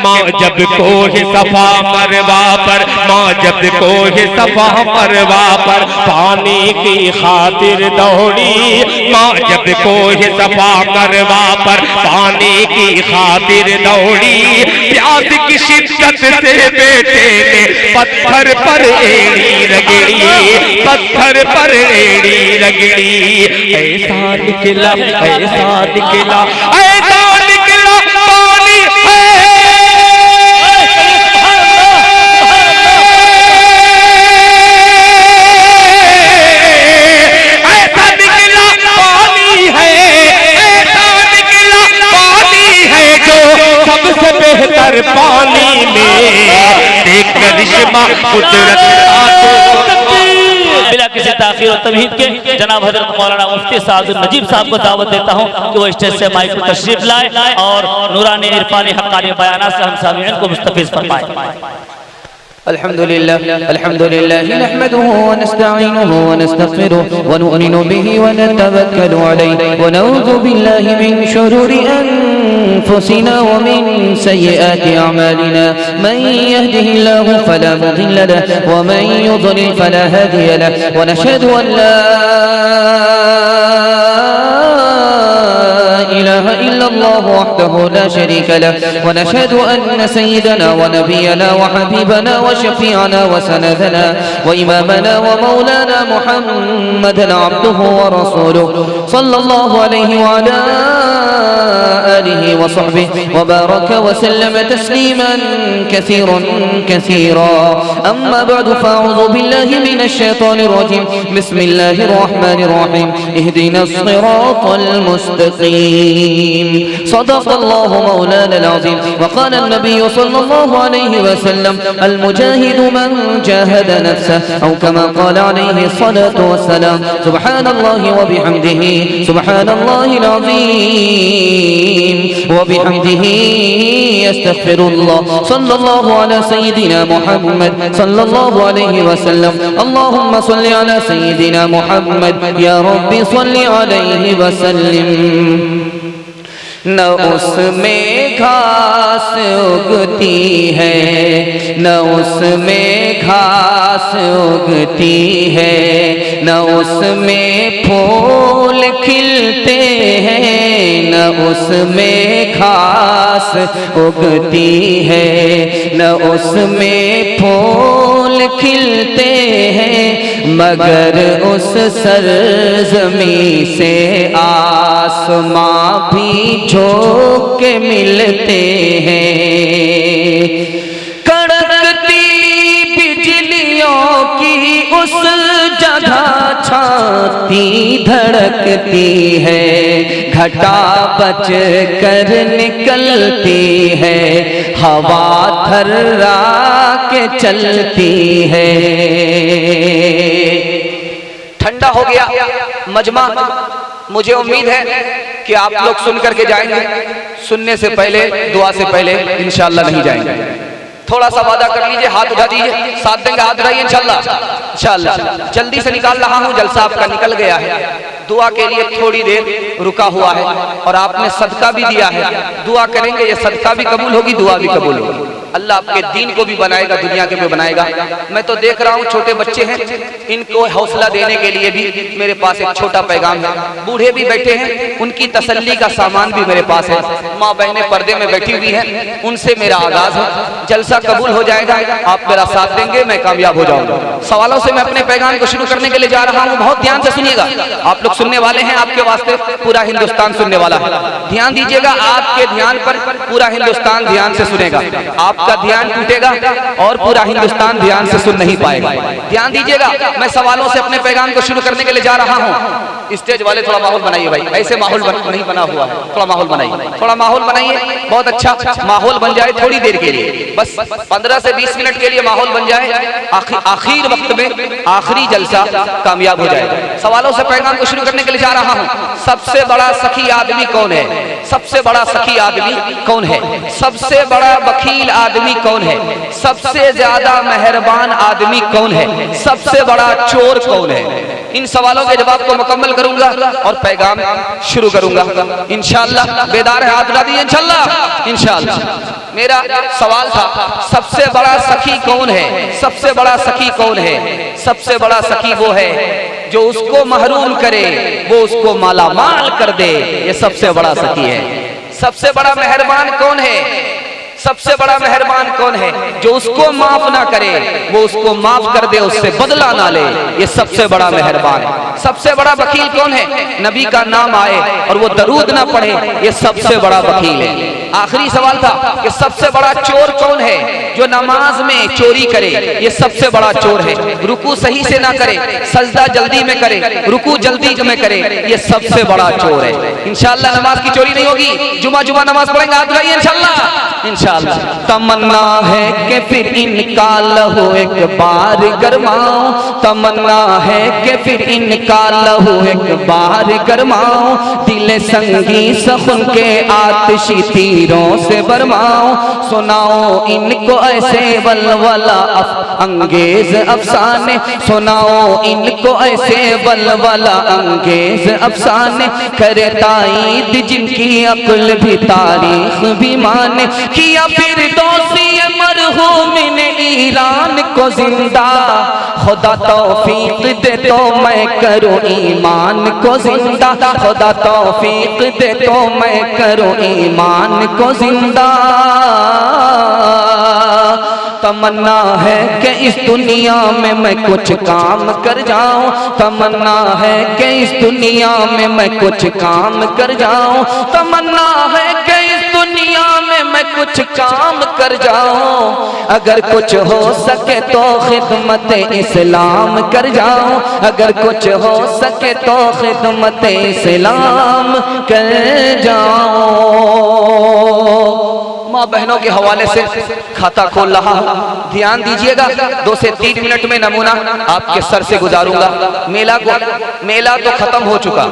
माँ जब कोह सफा मरवा पर, माँ जब कोह सफा मरवा पर पानी की खातिर दौड़ी। माँ जब कोह सफा मरवा पर पानी की खातिर दौड़ी। प्यास की शिद्दत से बेटे ने पत्थर पर एड़ी रगड़ी, पत्थर पर एड़ी रगड़ी। ऐसा निकला, ऐसा निकला, ऐसा निकला पानी है। ऐसा निकला पानी है, ऐसा निकला पानी है जो सबसे बेहतर पानी में देख करिश्मा कुदरत बिना किसी ताखीर और तमहीद के जनाब हजरत मौलाना मुफ्ती सादुल नजीब साहब को दावत देता हूँ कि वो स्टेज से माइक पर तशरीफ लाए और नूरानी इरफानी हक्कानी बयानात से हम सामीईन को मुस्तफीज़ फरमाएं। अल्हम्दुलिल्लाह अल्हम्दुलिल्लाह नहमदुहु व नस्तईनुहु व नस्तगफिरुहु व नु'मिनु बिही व नतवक्कलु अलैहि व नऊज़ु बिल्लाहि मिन शुरूरि अनफुसिना व मिन सय्यिआति अअमालिना मन यहदिहिल्लाहु फला मुदिल्ल लहु व मन युद्लिल फला हादिय लहु व नशहदु अन ला इलाहा इल्लल्लाहु वहदहु ला शरीका लहु व नशहदु अन्न सय्यिदना व नबियना व हबीबना व शफीअना व सनदना व इमामना व मौलाना मुहम्मदन अब्दुहु व रसूलुहु सल्लल्लाहु अलैहि व अला आलिहि व सहबिहि व बारक व सल्लम तस्लीमान कसीरन कसीरा। अम्मा बअदु फअऊज़ु बिल्लाहि मिनश शैतानिर रजीम। बिस्मिल्लाहिर रहमानिर रहीम। इहदिनस सिरातल मुस्तकीम। सदक़ल्लाहु मौलानल अज़ीम। व क़ाल अन्नबी सल्लल्लाहु अलैहि व सल्लम अल मुजाहिदु मन जाहद नफ्सहु औ कमा क़ाल अलैहि सलातु वस्सलाम। सुब्हानल्लाहि व बिहम्दिहि सुब्हानल्लाहिल अज़ीम व बिहम्दिहि अस्तग़फिरुल्लाह। सल्लल्लाहु अला सय्यिदिना मुहम्मद सल्लल्लाहु अलैहि व सल्लम। अल्लाहुम्मा सल्लि अला सय्यिदिना मुहम्मद या रब्बी सल्लि अलैहि व सल्लिम। न उसमें घास उगती है, न उसमें घास उगती है, न उसमें फूल खिलते हैं, न उसमें घास उगती है, न उसमें फूल खिलते हैं, मगर उस सरज़मीं से आसमां भी झोंक के मिलते हैं। कड़कती बिजलियों की उस जगह छाती धड़कती है, घटा बच कर निकलती है, हवा थर्रा के चलती है। ठंडा हो गया मजमा। मुझे उम्मीद है कि आप लोग सुन करके जाएंगे। सुनने से पहले, दुआ से पहले इंशाअल्लाह नहीं जाएंगे। थोड़ा सा वादा कर लीजिए, हाथ उठा दीजिए, साथ देंगे, हाथ उठाइए इंशाअल्लाह। इंशाअल्लाह जल्दी से निकाल रहा हूँ, जलसा आपका निकल गया है। दुआ के लिए थोड़ी देर रुका हुआ है और आपने सदका भी दिया है। दुआ करेंगे, ये सदका भी कबूल होगी, दुआ भी कबूल होगी। अल्लाह आपके दीन को भी बनाएगा, दुनिया के भी बनाएगा। मैं तो देख रहा हूँ छोटे बच्चे हैं, इनको हौसला देने के लिए भी मेरे पास एक छोटा पैगाम है। बूढ़े भी बैठे हैं, उनकी तसल्ली का सामान भी मेरे पास है। माँ बहनें पर्दे में बैठी हुई हैं, उनसे मेरा आगाज है। जलसा कबूल हो जाएगा, आप मेरा साथ देंगे, मैं कामयाब हो जाऊंगा। सवालों से मैं अपने पैगाम को शुरू करने के लिए जा रहा हूँ। बहुत ध्यान से सुनिएगा, आप लोग सुनने वाले हैं, आपके वास्ते पूरा हिंदुस्तान सुनने वाला है। ध्यान दीजिएगा, आपके ध्यान पर पूरा हिंदुस्तान ध्यान से सुनेगा। आपका ध्यान टूटेगा और पूरा हिंदुस्तान ध्यान से सुन नहीं पाएगा। ध्यान दीजिएगा, मैं सवालों से अपने पैगाम को शुरू करने के लिए जा रहा हूँ। स्टेज वाले थोड़ा माहौल बनाइए भाई, ऐसे माहौल नहीं बना हुआ है, थोड़ा माहौल बनाइए, थोड़ा माहौल बनाइए। बहुत अच्छा माहौल बन जाए थोड़ी देर के लिए, बस 15 से 20 मिनट के लिए माहौल बन जाए। आखिर वक्त में आखिरी जलसा कामयाब हो जाएगा। सवालों से पैगाम को शुरू करने के लिए जा रहा हूँ। सबसे बड़ा सखी आदमी कौन है? सबसे बड़ा सखी आदमी कौन है? सबसे बड़ा बखील आदमी कौन है? सबसे ज्यादा मेहरबान आदमी कौन है? सबसे बड़ा चोर कौन है? इन सवालों के जवाब को मुकम्मल करूंगा और पैगाम शुरू करूंगा इंशाअल्लाह। बेदार है, हाथ उठा दीजिए इंशाअल्लाह। इंशाअल्लाह मेरा सवाल था, सबसे बड़ा सखी कौन है? सबसे बड़ा सखी कौन है? सबसे बड़ा सखी वो है जो उसको महरूम करे, वो उसको मालामाल कर दे, ये सबसे बड़ा सखी है। सबसे बड़ा मेहरबान कौन है? सबसे बड़ा मेहरबान कौन है? जो उसको माफ ना करे, वो उसको माफ कर दे, उससे बदला ना ले, ये सबसे बड़ा मेहरबान है। सबसे बड़ा वकील कौन है? नबी का नाम आए और वो दरूद ना पढ़े, ये सबसे बड़ा वकील है। आखिरी सवाल था कि सबसे बड़ा चोर कौन है? जो नमाज में चोरी करे, ये सबसे बड़ा चोर है। रुकू सही से ना करे, सजदा जल्दी में करे, रुकू जल्दी में करे, ये सबसे बड़ा चोर है। इंशाअल्लाह नमाज की चोरी नहीं होगी। जुमा नमाज पढ़ेंगे, हाथ उठाइए इंशाअल्लाह। इंशाअल्लाह तमन्ना है कि फिर इनका लहू एक बार गरमाऊं, तमन्ना है कि फिर इनका लहू एक बार गरमाऊं, दिल संगी सखुन के आतिशी तीरों से बरमाऊं, सुनाओ इनको ऐसे वलवला अंगेज अफसाने, सुनाओ इनको ऐसे वलवला अंगेज अफसाने, करे ताईद जिनकी अक्ल भी तारीख भी माने, किया फिर दोषी मरहूम ने ईरान को जिंदा, खुदा तौफीक दे तो मैं करूं ईमान को जिंदा, खुदा तौफीक दे तो मैं करूं ईमान को जिंदा। तमन्ना है कि इस दुनिया में मैं कुछ काम कर जाऊं, तमन्ना है कि इस दुनिया में मैं कुछ काम कर जाऊं, तमन्ना है कि इस दुनिया में मैं कुछ काम कर जाऊं, अगर कुछ हो सके तो खिदमत इस्लाम कर जाऊं, अगर कुछ हो सके तो खिदमत इस्लाम कर जाऊं। माँ बहनों के हवाले से खाता खोल रहा हूँ, ध्यान दीजिएगा। 2 से 3 मिनट में नमूना आपके सर से गुजारूंगा। मेला तो खत्म हो चुका,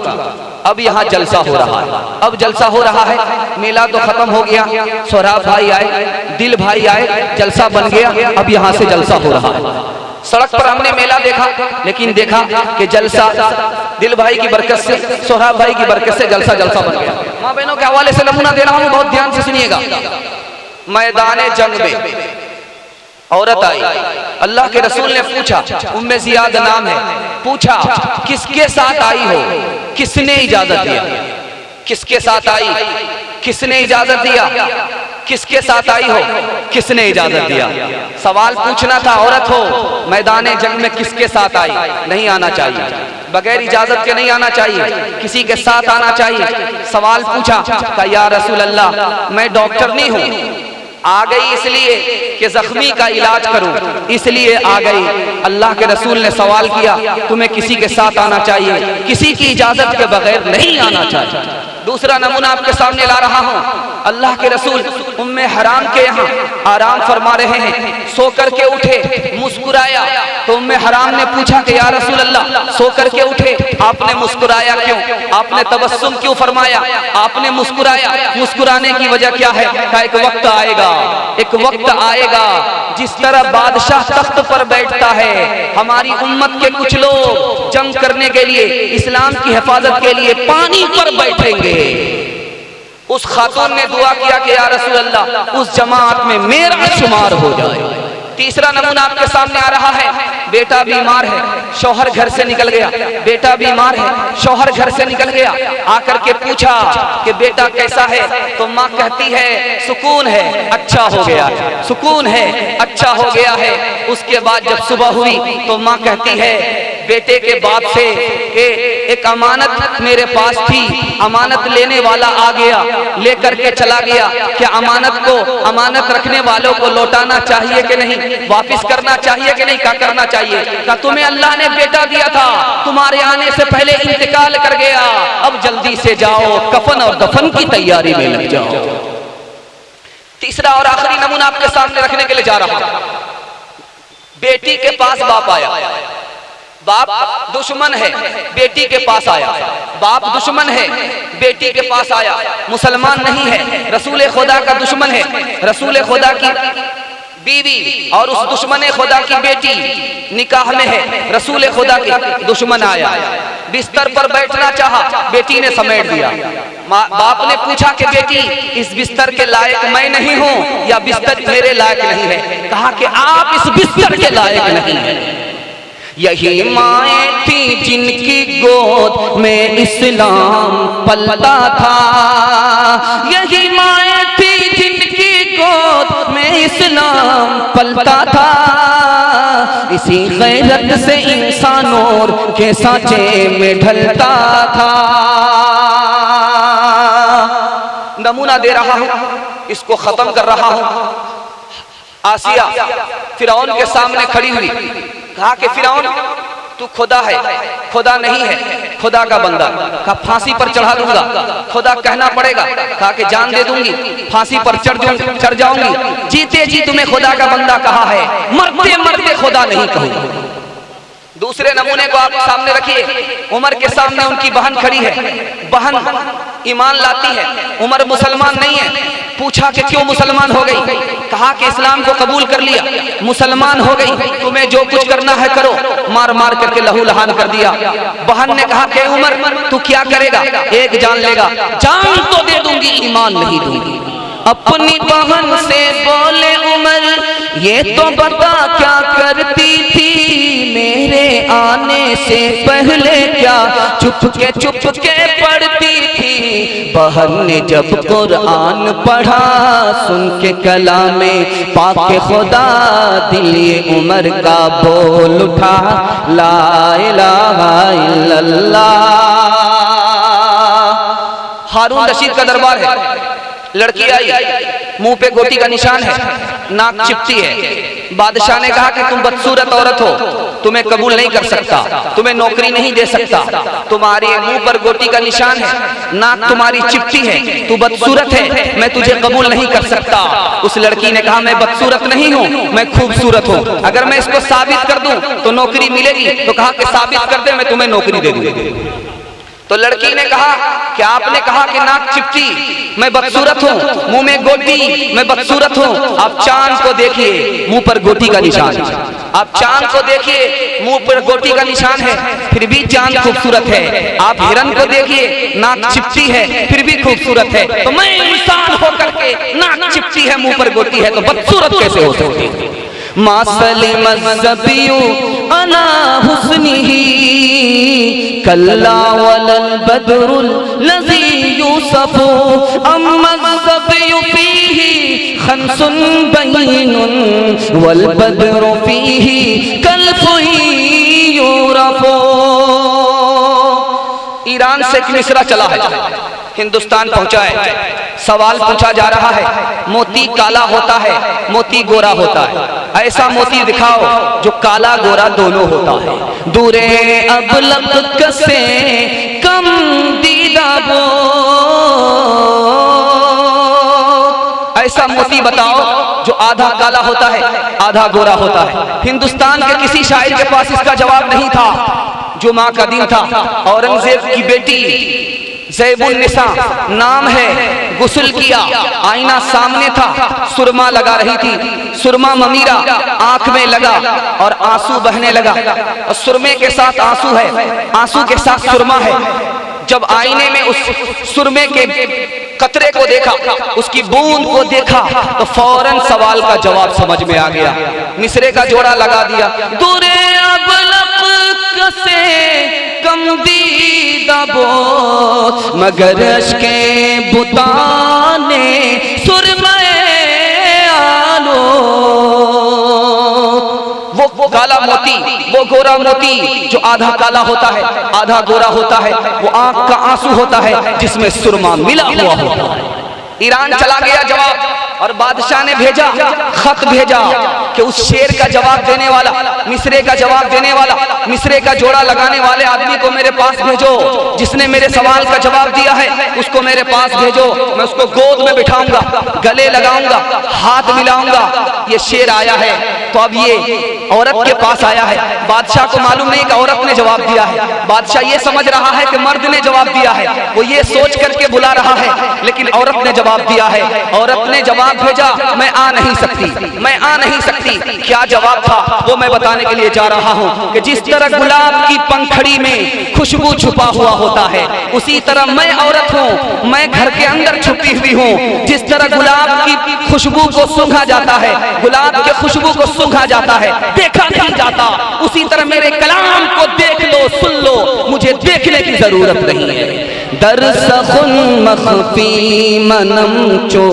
अब यहाँ जलसा हो रहा है। अब जलसा हो रहा है, मेला तो खत्म हो गया। सोहराब भाई आए, दिल भाई आए, जलसा बन गया। अब यहाँ से जलसा हो रहा है। सड़क पर हमने मेला देखा, लेकिन देखा कि जलसा दिल भाई की बरकत से, सोहराब भाई की बरकत से जलसा बन गया। माँ बहनों के हवाले से नमूना दे रहा हूँ, बहुत ध्यान से सुनिएगा। मैदाने जंग में औरत आई, अल्लाह के रसूल ने पूछा, उम्मे ज़ियाद नाम है, पूछा किसके साथ आई हो? किसने इजाजत दिया? किसके साथ आई? किसने इजाजत दिया? किसके साथ आई हो? किसने इजाजत दिया? सवाल पूछना था, औरत हो, मैदाने जंग में किसके साथ आई? नहीं आना चाहिए, बगैर इजाजत के नहीं आना चाहिए, किसी के साथ आना चाहिए। सवाल पूछा था, या रसूल अल्लाह मैं डॉक्टर नहीं हूँ, आ गई इसलिए कि जख्मी का इलाज करूं, इसलिए आ गई। अल्लाह के रसूल ने सवाल किया, तुम्हें किसी के साथ आना चाहिए, किसी की इजाजत के बगैर नहीं आना चाहिए। दूसरा नमूना आपके सामने ला रहा हूं। अल्लाह के रसूल उम्मे हराम के यहाँ आराम फरमा रहे हैं, सो करके उठे, मुस्कुराया तो उम्मे हराम ने पूछा कि या रसूल अल्लाह सो करके उठे, आपने मुस्कुराया क्यों? आपने तबस्सुम क्यों फरमाया? आपने मुस्कुराया, मुस्कुराने की वजह क्या है? कहा एक वक्त आएगा, एक वक्त आएगा जिस तरह बादशाह तख्त पर बैठता है, हमारी उम्मत के कुछ लोग जंग करने के लिए, इस्लाम की हिफाजत के लिए पानी पर बैठेंगे। उस खातून ने दुआ किया कि या रसूल अल्लाह उस जमात में मेरा शुमार हो जाए। तीसरा नमूना आपके सामने आ रहा है, बेटा बीमार है, शौहर घर से निकल गया, बेटा बीमार है, शौहर घर से निकल गया, आकर के पूछा कि बेटा कैसा है? तो माँ कहती है सुकून है, अच्छा हो गया है, सुकून है, अच्छा हो गया है। उसके बाद जब सुबह हुई तो माँ कहती है बेटे के बाप से कि एक अमानत मेरे पास थी, अमानत लेने वाला आ गया, लेकर के चला गया, क्या अमानत को, अमानत रखने वालों को लौटाना चाहिए कि नहीं, वापिस करना चाहिए कि नहीं? क्या करना चाहिए? क्या तुम्हें अल्लाह ने बेटा दिया था, तुम्हारे आने से पहले इंतकाल कर गया, अब जल्दी से जाओ कफन और दफन की तैयारी में लग जाओ। तीसरा और आखिरी नमूना आपके सामने रखने के लिए जा रहा हूं। बेटी के पास बाप आया, बाप दुश्मन है, बेटी के पास आया, बाप दुश्मन है, बेटी के पास आया, मुसलमान नहीं है, रसूल खुदा का दुश्मन है, रसूल खुदा की बीवी और उस दुश्मन खुदा की बेटी निकाह में है, रसूल खुदा के दुश्मन आया, बिस्तर पर बैठना चाहा, बेटी ने समेट दिया। बाप ने पूछा कि बेटी इस बिस्तर के लायक मैं नहीं हूँ या बिस्तर मेरे लायक नहीं है? कहा कि आप इस बिस्तर के लायक नहीं है। यही माएँ थी जिनकी गोद में इस्लाम पलता था, यही माएँ थी जिनकी गोद में इस्लाम पलता था। इसी गैरत से इंसान और के सांचे में ढलता था। नमूना दे रहा हूं, इसको खत्म कर रहा हूं। आसिया फिरौन के सामने खड़ी हुई, कहा कि फिरौन तू खुदा है, खुदा नहीं है, खुदा का बंदा। कहा फांसी पर चढ़ा दूंगा, खुदा कहना पड़ेगा। कहा कि जान दे दूंगी, फांसी पर चढ़ जाऊंगी। जीते जी तुम्हें खुदा का बंदा कहा है, मरते मरते खुदा नहीं कहूंगा। दूसरे नमूने को आप सामने रखिए। उमर के सामने उनकी बहन खड़ी है, बहन ईमान लाती है, उमर मुसलमान नहीं है। पूछा कि क्यों मुसलमान हो गई? कहा कि इस्लाम को कबूल कर लिया, मुसलमान हो गई, तुम्हें जो कुछ करना है करो। मार मार करके लहू लहान कर दिया। बहन ने कहा कि उमर तू क्या करेगा? एक जान लेगा, जान तो दे दूंगी, ईमान नहीं दूंगी। अपनी बहन से बोले उमर ये तो बता क्या करती थी मेरे आने से पहले, क्या चुपके पढ़ती थी? बहन ने जब कुरान पढ़ा सुन के कलामे पाक खुदा, दिल ये उमर का बोल उठा ला इलाहा इल्लल्लाह। हारून रशीद का दरबार है, लड़की आई, मुंह पे गोटी का निशान है, नाक चिपटी है। बादशाह ने कहा कि तुम बदसूरत औरत हो, तुम्हें कबूल नहीं कर सकता, तुम्हें नौकरी नहीं दे सकता, तुम्हारे मुंह पर गोटी का निशान है, नाक तुम्हारी चिपटी है, तू बदसूरत है, मैं तुझे कबूल नहीं कर सकता। उस लड़की ने कहा मैं बदसूरत नहीं हूँ, मैं खूबसूरत हूँ, अगर मैं इसको साबित कर दूं तो नौकरी मिलेगी। तो कहा कि साबित कर दे, मैं तुम्हें नौकरी दे दूंगी। तो लड़की ने कहा कि आपने कहा कि नाक चिपटी, मैं बदसूरत हूँ, मुंह में गोटी, मैं बदसूरत हूँ। आप चांद को देखिए, मुंह पर गोटी का निशान है। आप चांद को देखिए, मुंह पर गोटी का निशान है, फिर भी चांद खूबसूरत है। आप हिरन को देखिए, नाक चिपटी है, फिर भी खूबसूरत है। तो मैं इंसान होकर के नाक चिपटी है, मुंह पर गोटी है, तो बदसूरत कैसे हो सकती है? मासलिम ज़बियु अला हुस्निही कल्ला वलल बदरुल लज़ी यूसफु अम्मा ज़बियु फीही खंसुन बयीनुन वल बदरु फीही कल्फुही यूरफु। ईरान से एक मिसरा चला है, हिंदुस्तान पहुंचा है। सवाल पूछा जा रहा है, मोती काला होता है, मोती गोरा होता है, ऐसा मोती दिखाओ जो काला गोरा दोनों होता है। दूरे अबलग कसे कम दीदा वो, ऐसा मोती बताओ जो आधा काला होता है, आधा गोरा होता है। हिंदुस्तान के किसी शायर के पास इसका जवाब नहीं था। जुमा का दिन था, औरंगजेब की बेटी ज़ैबुन निसा नाम है, गुस्ल किया, आईना सामने था, सुरमा लगा रही थी, सुरमा ममीरा आंख में लगा और आंसू बहने लगा। और सुरमे के साथ आंसू है, आंसू के साथ सुरमा है। जब आईने में उस सुरमे के कतरे को देखा, उसकी बूंद को देखा, तो फौरन सवाल का जवाब समझ में आ गया। मिसरे का जोड़ा लगा दिया। दूरे अबलक से कम दीदा बोत मगर अश्के बुताने सुरमे आलो। वो काला मोती, वो गोरा मोती जो आधा काला होता है, आधा गोरा होता है, वो आंख का आंसू होता है जिसमें सुरमा मिला हुआ होता है। ईरान चला गया जवाब, और बादशाह ने भेजा, खत भेजा कि उस शेर का जवाब देने वाला, मिसरे का जवाब देने वाला, मिसरे का जोड़ा लगाने वाले आदमी को मेरे पास भेजो। जिसने मेरे सवाल का जवाब दिया है उसको मेरे पास भेजो, मैं उसको गोद में बिठाऊंगा, गले लगाऊंगा, हाथ मिलाऊंगा। ये शेर आया है, तो अब ये औरत के पास आया है। बादशाह को मालूम नहीं कि औरत ने जवाब दिया है। बादशाह ये समझ रहा है कि मर्द ने जवाब दिया है, वो ये सोच करके बुला रहा है, लेकिन औरत ने जवाब दिया है। औरत ने जवाब भेजा, मैं आ नहीं सकती, मैं आ नहीं सकती। क्या जवाब था वो मैं बताने के लिए जा रहा हूँ कि जिस तरह गुलाब की पंखड़ी में खुशबू छुपा हुआ होता है, उसी तरह मैं औरत हूँ, मैं घर के अंदर छुपी हुई हूँ। जिस तरह गुलाब की खुशबू को सूंघा जाता है, गुलाब के खुशबू को सूंघा जाता है, देखा नहीं जाता, उसी तरह मेरे कलाम को देख लो, सुन लो, मुझे देखने की जरूरत नहीं है। दरसखुन मखफी मनम चो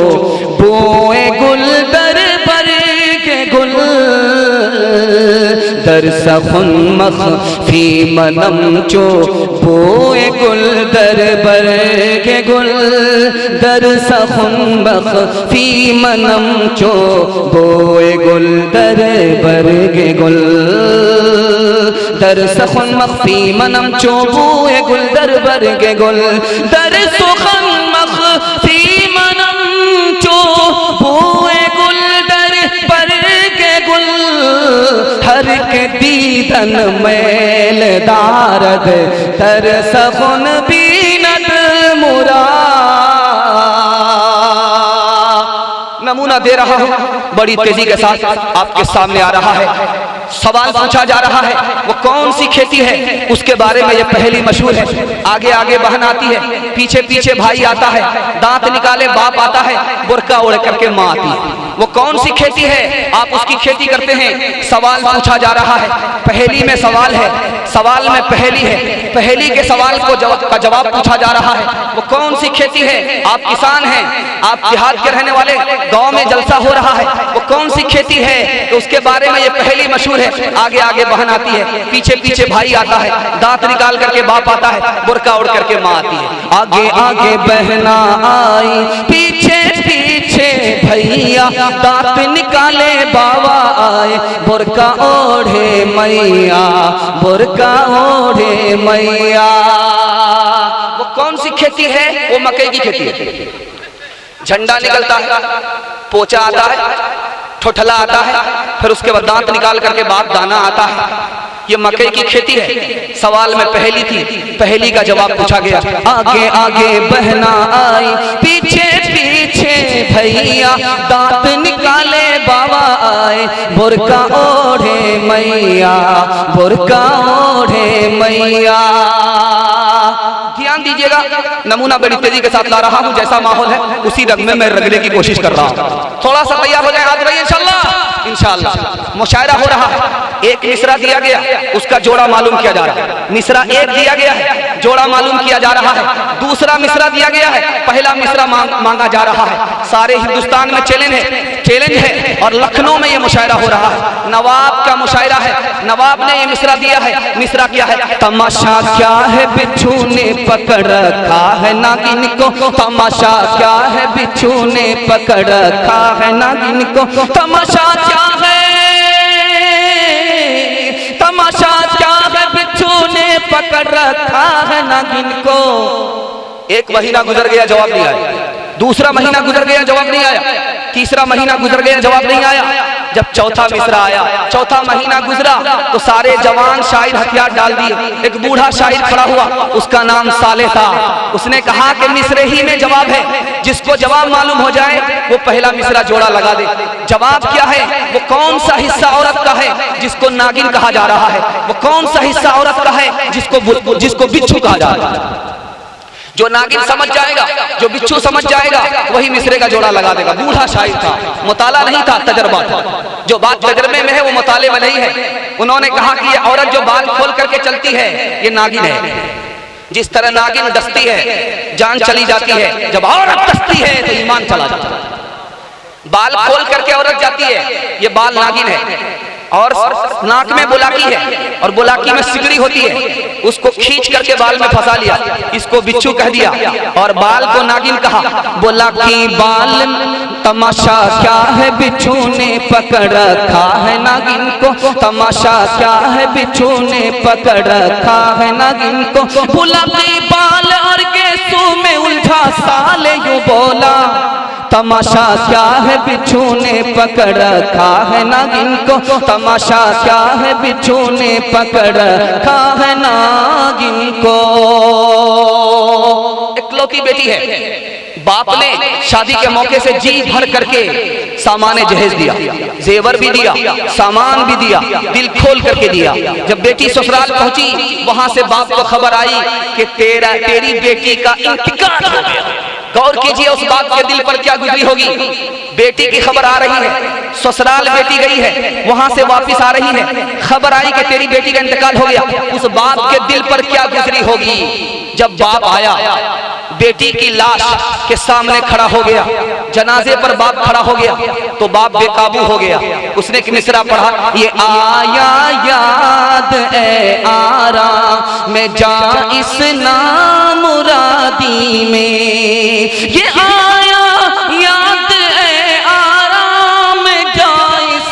बोए गुल दर पर के गुल, दरसखुन मखफी मनम चो बोए गुल दर पर के गुल, दरसखुन मखफी मनम चो बोए गुल दर पर के गुल, दरसखुन मखफी मनम चो बोए गुल दर पर के गुल, दरसखुन मखफी मनम चो बोए गुल दर पर के गुल, हर के दीदन मैल दारद दरसखुन बीनत मुरा। नमूना दे रहा हूं, बड़ी तेजी के साथ आपके सामने आ रहा है। सवाल पूछा जा रहा है वो कौन सी खेती है, उसके बारे में ये पहेली मशहूर है। आगे आगे बहन आती है, पीछे पीछे भाई आता है, दांत निकाले बाप आता है, बुर्का ओढ़ करके माँ आती है। वो कौन सी खेती है, आप उसकी खेती करते हैं। सवाल पूछा जा रहा है, पहेली में सवाल है, सवाल में पहेली है, पहेली के सवाल को जवाब पूछा जा रहा है। वो कौन सी खेती है, आप किसान हैं, आप देहात के रहने वाले, गांव में जलसा हो रहा है, वो कौन सी खेती है, तो उसके बारे में ये पहेली मशहूर है। आगे आगे बहन आती है, पीछे पीछे भाई आता है, दांत निकाल करके बाप आता है, बुर्का ओढ़ करके माँ आती है। आगे आगे बहना आई, पीछे पीछे भैया, दांत निकाले बाबा आए, बुर्का ओढ़े मैया, बुर्का ओढ़े मैया। वो कौन सी खेती है, वो मकई की खेती है। झंडा निकलता है, पोचा आता है, ठोठला आता है, फिर उसके बाद दांत निकाल करके बाप दाना आता है। ये मकई की खेती है। सवाल में पहेली थी, पहेली का जवाब पूछा गया। आगे आगे बहना आई, पीछे पीछे भैया, दांत निकाले बाबा आए, बुर्का ओढ़े मैया, बुर्का ओढ़े मैया। ध्यान दीजिएगा, नमूना बड़ी तेजी के साथ ला रहा हूं। जैसा माहौल है उसी रंग में मैं रगड़ने की कोशिश कर रहा हूं। थोड़ा सा तैयार हो जाए हाथ भाई, इंशाल्लाह इंशाल्लाह। मुशायरा हो रहा है, एक मिसरा दिया गया, उसका जोड़ा मालूम किया जा रहा है। मिसरा एक दिया गया है, जोड़ा मालूम किया जा रहा है। दूसरा मिसरा दिया गया है, पहला मिसरा मांगा जा रहा है। सारे हिंदुस्तान में चैलेंज है और लखनऊ में ये मुशायरा हो रहा है। नवाब का मुशायरा है, नवाब ने ये मिसरा दिया है। मिसरा क्या है? तमाशा क्या है बिच्छू ने पकड़ रखा है नागिन को, तमाशा क्या है बिच्छू ने पकड़ रखा है नागिन को, तमाशा क्या है, तमाशा क्या है बिच्छू ने पकड़ रखा है नागिन को। एक महीना गुजर गया, जवाब नहीं आया। दूसरा महीना गुजर गया, जवाब नहीं आया। तीसरा महीना गुजर गया, जवाब नहीं आया। जब चौथा मिसरा आया, चौथा महीना गुजरा तो सारे जवान शायर हथियार डाल दिए। एक बूढ़ा शायर खड़ा हुआ, उसका नाम साले था। उसने कहा कि मिसरे ही में जवाब है, जिसको जवाब मालूम हो जाए वो पहला मिसरा जोड़ा लगा दे। जवाब क्या है? वो कौन सा हिस्सा औरत का है जिसको नागिन कहा जा रहा है? वो कौन सा हिस्सा औरत का है जिसको बिच्छू कहा जा रहा है? जो नागिन समझ जाएगा, जो बिच्छू समझ जाएगा, वही मिसरे का जोड़ा लगा देगा। बूढ़ा शायर था, मुताला नहीं था, तजर्बा था। जो बात तजर्बे में है वो मुताले में नहीं है। उन्होंने कहा कि ये औरत जो बाल खोल करके चलती है ये नागिन है। जिस तरह नागिन डसती है जान चली जाती है, जब औरत डसती है तो ईमान चला जाता है। बाल खोल करके औरत जाती है, ये बाल नागिन है। और नाक में बुलाकी है और बुलाकी में सिकड़ी होती है, उसको खींच करके बाल में फंसा लिया, इसको बिच्छू कह दिया और बाल को नागिन कहा। बुलाकी बाल, तमाशा क्या है बिच्छू ने पकड़ रखा है नागिन को, तमाशा क्या है बिच्छू ने पकड़ रखा है नागिन को। बुलाकी बाल और गेसू में उलझा साले यूं बोला, तमाशा क्या है बिच्छू ने पकड़ रखा है नागिन को, तमाशा क्या है बिच्छू ने पकड़ रखा है नागिन को। इकलौती बेटी है, बाप ने शादी के मौके से जी भर करके सामान जहेज दिया, जेवर भी दिया, सामान भी दिया, दिल खोल करके दिया। जब बेटी ससुराल पहुंची, वहां से बाप को खबर आई कि तेरी बेटी का इंतकाल हो गया। गौर कीजिए उस बाप के दिल पर क्या गुजरी होगी। बेटी की खबर आ रही है, ससुराल बेटी गई है, वहां से वापस आ रही है, खबर आई कि तेरी बेटी का इंतकाल हो गया। उस बाप के दिल पर क्या गुजरी होगी। जब बाप आया, बेटी की लाश के सामने खड़ा हो गया, जनाजे पर बाप खड़ा हो गया, तो बाप बेकाबू हो गया। उसने एक मिसरा पढ़ा, ये आया याद ए आरा में जा इस नामुरादी में, ये आया याद ए आरा में जा इस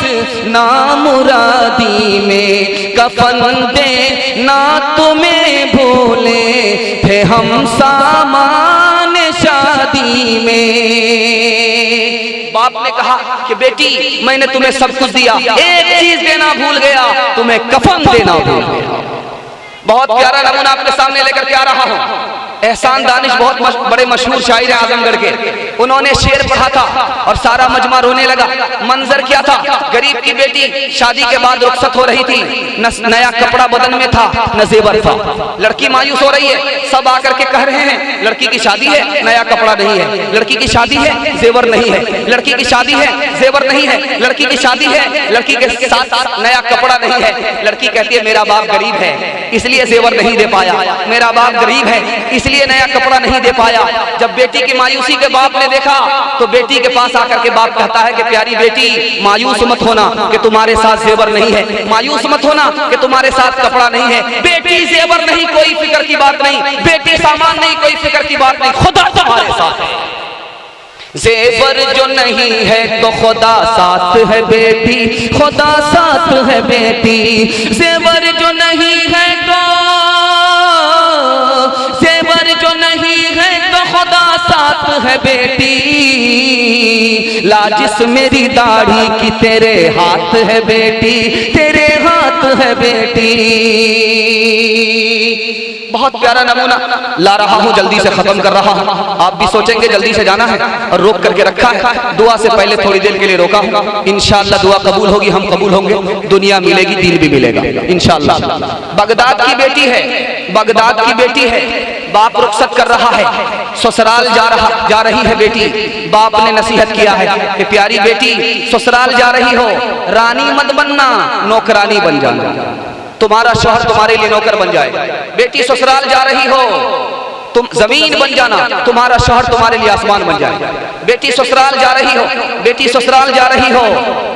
नामुरादी में, कफन दे ना तुम्हें भूले थे हम सामान शादी में। बाप ने कहा कि बेटी मैंने तुम्हें सब कुछ दिया, एक चीज देना भूल गया, तुम्हें कफन देना भूल गया। बहुत प्यारा नमूना आपके सामने लेकर के आ रहा हूं। एहसान दानिश बहुत बड़े मशहूर शायर है आजमगढ़ के, उन्होंने शेर पढ़ा था और सारा मजमा रोने लगा। मंजर क्या था, गरीब की बेटी शादी के बाद रुखसत हो रही थी, न नया कपड़ा बदन में था न जेवर था। लड़की मायूस हो रही है, सब आकर के कह रहे हैं लड़की की शादी है, नया कपड़ा नहीं है, लड़की की शादी है, जेवर नहीं है, लड़की की शादी है, जेवर नहीं है, लड़की की शादी है, लड़की के साथ नया कपड़ा नहीं है। लड़की कहती है मेरा बाप गरीब है इसलिए जेवर नहीं दे पाया, मेरा बाप गरीब है इसलिए नया कपड़ा नहीं दे पाया। जब बेटी की मायूसी के बाप ने देखा तो बेटी के पास आकर के बाप कहता है कि प्यारी बेटी मायूस मत होना कि तुम्हारे साथ जेवर नहीं है, मायूस मत होना कि तुम्हारे साथ कपड़ा नहीं है। बेटी जेवर नहीं कोई फिक्र की बात नहीं, बेटी सामान नहीं कोई फिक्र की बात नहीं, खुदा तुम्हारे साथ है। जेवर जो नहीं है तो खुदा साथ है बेटी, खुदा साथ है बेटी। जेवर जो नहीं है तो जेवर जो नहीं है तो खुदा साथ है बेटी। लाजिस मेरी दाढ़ी की तेरे हाथ है बेटी, तेरे हाथ है बेटी। बहुत प्यारा नमूना ला रहा हूं, जल्दी से खत्म कर रहा हूं। आप भी सोचेंगे जल्दी से जाना है और रोक करके रखा है। दुआ से पहले थोड़ी देर के लिए रोका हूं, इंशाअल्लाह दुआ कबूल होगी, हम कबूल होंगे, दुनिया मिलेगी, दीन भी मिलेगा इंशाअल्लाह। बगदाद की बेटी है, बगदाद की बेटी है, बाप रुखसत कर रहा है, ससुराल जा रही है बेटी। बाप ने नसीहत किया है कि प्यारी बेटी ससुराल जा रही हो, रानी मत बनना, नौकरानी बन जाना, तुम्हारा शौहर तुम्हारे लिए नौकर बन जाए। बेटी ससुराल जा रही हो, तुम जमीन बन जाना, तुम्हारा शौहर तुम्हारे लिए आसमान बन जाए। बेटी ससुराल जा रही हो, बेटी ससुराल जा रही हो,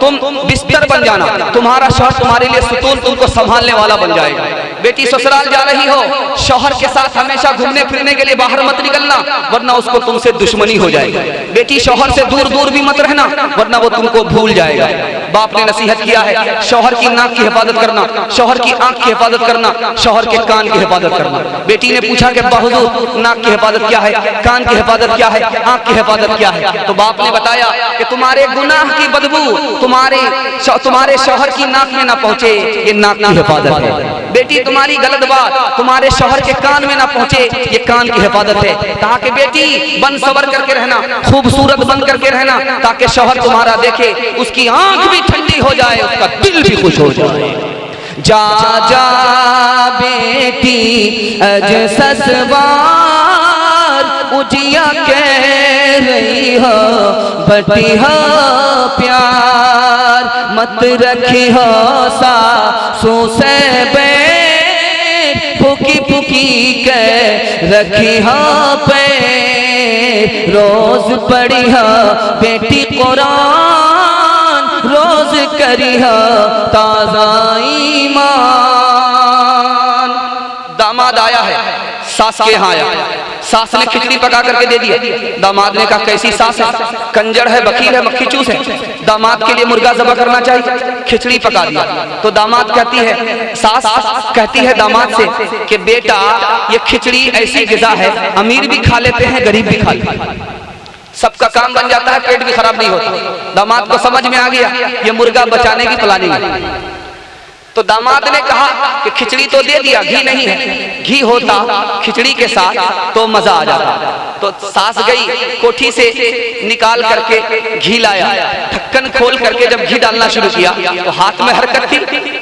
तुम बिस्तर बन जाना, तुम्हारा शौहर तुम्हारे लिए सुतून तुमको संभालने वाला बन जाएगा। बेटी ससुराल जा रही हो, शौहर के साथ हमेशा घूमने फिरने के लिए बाहर मत निकलना, वरना उसको तुमसे दुश्मनी हो जाएगी। बेटी शौहर से दूर दूर भी मत रहना, वरना वो तुमको भूल जाएगा। बाप ने नसीहत किया है, शौहर की नाक की हिफाजत करना, शौहर की आंख की हिफाजत करना, शौहर के कान की हिफाजत करना। बेटी ने पूछा कि हुजूर नाक की हिफाजत क्या है, कान की हिफाजत क्या है, आंख की हिफाजत क्या है? तो बाप ने बताया कि तुम्हारे गुनाह की बदबू तुम्हारे शौहर की नाक में ना पहुंचे, ये नाक की हिफाजत है। बेटी तुम्हारी गलत बात तुम्हारे शौहर के कान में ना पहुंचे, ये कान की हिफाजत है। कहा कि बेटी बन सबर करके रहना, खूबसूरत बन करके रहना, ताकि शौहर तुम्हारा देखे, उसकी आंख भी ठंडी हो जाए, उसका दिल भी खुश हो जाए। जा जा बेटी अज ससवार उजिया कह रही हो, बटी हो प्यार मत रखी हो सासू से बैर, फुकी फुकी कह रखी हो पे, रोज पढ़ी हो बेटी कुरान, रोज करी हो ताज़ा ईमान। दामाद आया है, सास के यहाँ आया, सास ने खिचड़ी पका करके दे दिया। दामाद ने कहा कैसी सास है, कंजड़ है, बकील है, मक्खी चूस है, दामाद के लिए मुर्गा ज़बह करना चाहिए, खिचड़ी पका दिया। तो दामाद कहती है, सास कहती है दामाद से कि बेटा ये खिचड़ी ऐसी ग़िज़ा है, अमीर भी खा लेते हैं, गरीब भी खा लेते हैं। सबका काम बन जाता है, पेट भी खराब नहीं होता। दामाद को समझ में आ गया ये मुर्गा बचाने की प्लानिंग है। तो दामाद ने कहा कि खिचड़ी तो दे दिया, घी नहीं है, घी होता खिचड़ी के साथ तो मजा आ जाता। तो सास गई कोठी से निकाल करके घी लाया, ढक्कन खोल करके जब घी डालना शुरू किया तो हाथ में हरकत थी,